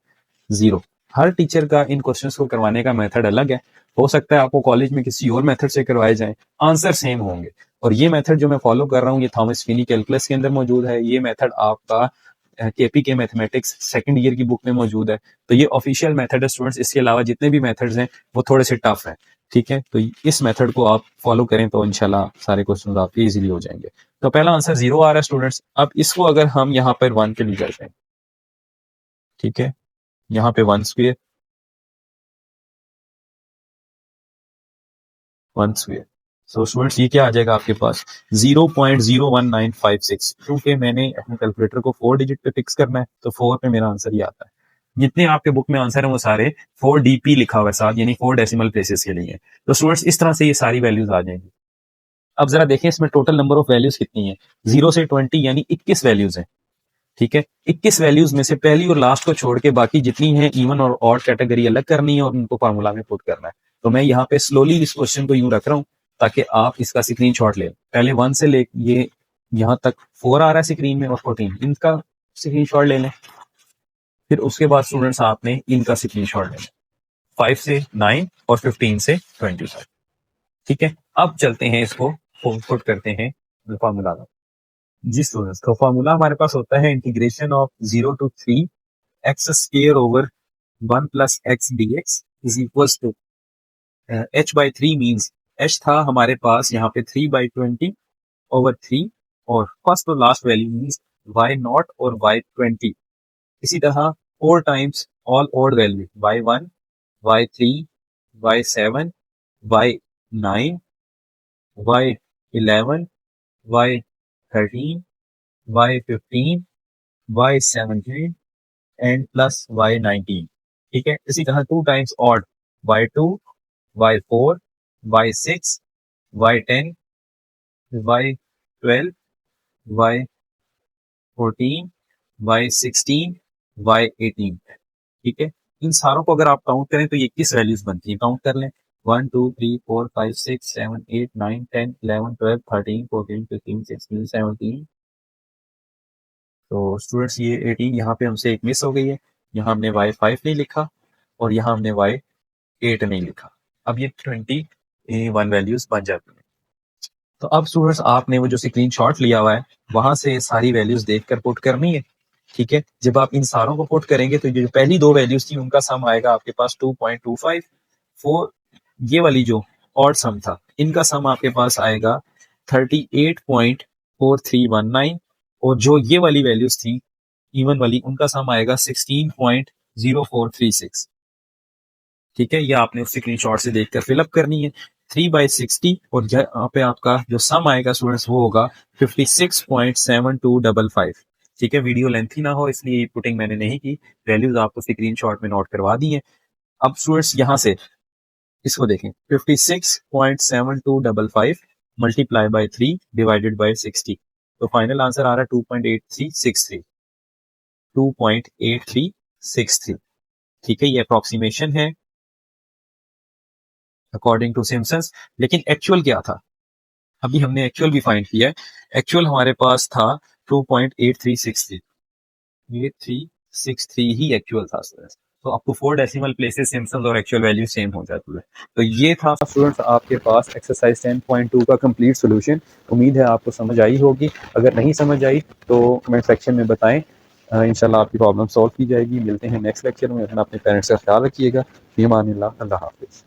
0। Her teacher का इन क्वेश्चंस को करवाने का मेथड अलग है। हो सकता है आपको कॉलेज में किसी और मेथड से करवाए जाएं, आंसर सेम होंगे। और ये मेथड जो मैं फॉलो कर रहा हूँ ये थॉमस फिनी कैलकुलस के अंदर मौजूद है। ये मेथड आपका केपीके मैथमेटिक्स सेकंड ईयर की बुक में मौजूद है। तो ये ऑफिशियल मेथड है स्टूडेंट्स। इसके अलावा जितने भी मेथड्स हैं वो थोड़े से टफ हैं, ठीक है। तो इस मेथड को आप फॉलो करें तो इंशाल्लाह सारे क्वेश्चन आपके इजीली हो जाएंगे। तो पहला आंसर 0 आ रहा है स्टूडेंट्स। अब इसको अगर हम यहाँ पर 1 के लिए करते हैं, ठीक है, यहाँ पे 1 स्क्वेयर, 1 स्क्वेयर। सो स्टूडेंट्स ये क्या आ जाएगा आपके पास 0.01956। क्योंकि मैंने अपने कैलकुलेटर को 4 डिजिट पे फिक्स करना है तो 4 पे मेरा आंसर ही आता है। जितने आपके बुक में आंसर है वो सारे 4 DP लिखा हुआ है साथ, यानी 4 डेसिमल प्लेसेस के लिए। तो स्टूडेंट्स इस तरह से ये सारी वैल्यूज आ जाएंगी। अब जरा देखें इसमें टोटल नंबर ऑफ वैल्यूज कितनी है। 0 से 20 यानी 21 वैल्यूज है, ठीक है। 21 वैल्यूज में से पहली और लास्ट को छोड़ के बाकी जितनी है इवन और ऑड कैटेगरी अलग करनी है और उनको फार्मूला में पुट करना है। तो मैं यहाँ पे स्लोली इस क्वेश्चन को यूं रख रहा हूँ ताकि आप इसका स्क्रीनशॉट ले। पहले 1 से ले ये यहाँ तक 4 आ रहा है स्क्रीन में और 14, इनका स्क्रीनशॉट ले लें। फिर उसके बाद स्टूडेंट्स आपने इनका स्क्रीनशॉट लेना, 5 से 9 और 15 से 20 तक, ठीक है। अब चलते हैं इसको पुट करते हैं फार्मूला में। जी स्टूडेंट्स, तो फार्मूला हमारे पास होता है integration of 0 to 3 x square over 1 plus x dx is equals to h by 3 means h था हमारे पास यहाँ पे 3/20 ओवर 3 और फर्स्ट और लास्ट वैल्यू मींस y0 और y20। इसी तरह 4 times all odd value y1, y3, y7, y9, y11, y13, y15, y17 and plus y19, ठीक है। इसी तरह 2 times odd y2, y4, y6, y10, y12, y14, y16, y18, ठीक है। इन सारों को अगर आप काउंट करें तो ये 21 वैल्यूज बनती है। काउंट कर लें 1 2 3 4 5 6 7 8 9 10 11 12 13 14 15 16 17। तो स्टूडेंट्स ये 18 यहाँ पे हमसे एक मिस हो गई है। यहाँ हमने y5 नहीं लिखा और यहाँ हमने y8 नहीं लिखा। अब ये 21 वैल्यूज बन जाती हैं। तो अब स्टूडेंट्स आपने वो जो स्क्रीनशॉट लिया हुआ है वहां से सारी वैल्यूज देखकर पुट करनी है, ठीक है। जब आप इन सारों को पुट करेंगे तो ये जो पहली 2 वैल्यूज थी उनका सम आएगा आपके पास 2.25। 4 ये वाली जो ऑड सम था इनका सम आपके पास आएगा 38.4319 और जो ये वाली वैल्यूज थी इवन वाली उनका सम आएगा 16.0436, ठीक है। ये आपने उस स्क्रीनशॉट से देखकर फिलअप करनी है 3/60 और यहाँ पे आपका जो सम आएगा स्टूडेंट्स वो होगा 56.7255, ठीक है। वीडियो लेंथी ना हो इसलिए पुटिंग मैंने नहीं की, वैल्यूज आपको स्क्रीनशॉट में नोट करवा दी है। अब स्टूडेंट्स यहाँ से इसको देखें 56.7255 मल्टीप्लाई बाय 3 डिवाइडेड बाय 60, तो फाइनल आंसर आ रहा है 2.8363, 2.8363, ठीक है। ये अप्रोक्सीमेशन है अकॉर्डिंग टू सिम्पसन्स। लेकिन एक्चुअल क्या था, अभी हमने एक्चुअल भी फाइंड किया है। एक्चुअल हमारे पास था 2.8363, 6.3 ही एक्चुअल था स्टूडेंट्स। तो आपको 4 डेसिमल प्लेसेस सिम्पल्स और एक्चुअल वैल्यू सेम हो जाती है। तो ये था स्टूडेंट्स आपके पास एक्सरसाइज 10.2 का कंप्लीट सॉल्यूशन। उम्मीद है आपको समझ आई होगी। अगर नहीं समझ आई तो कमेंट सेक्शन में बताएं। इंशाल्लाह आपकी प्रॉब्लम सॉल्व की जाएगी। मिलते हैं नेक्स्ट लेक्चर में। अपना अपने पेरेंट्स का ख्याल रखिएगा। फ़ी अमानिल्लाह। अल्लाह हाफ़िज़।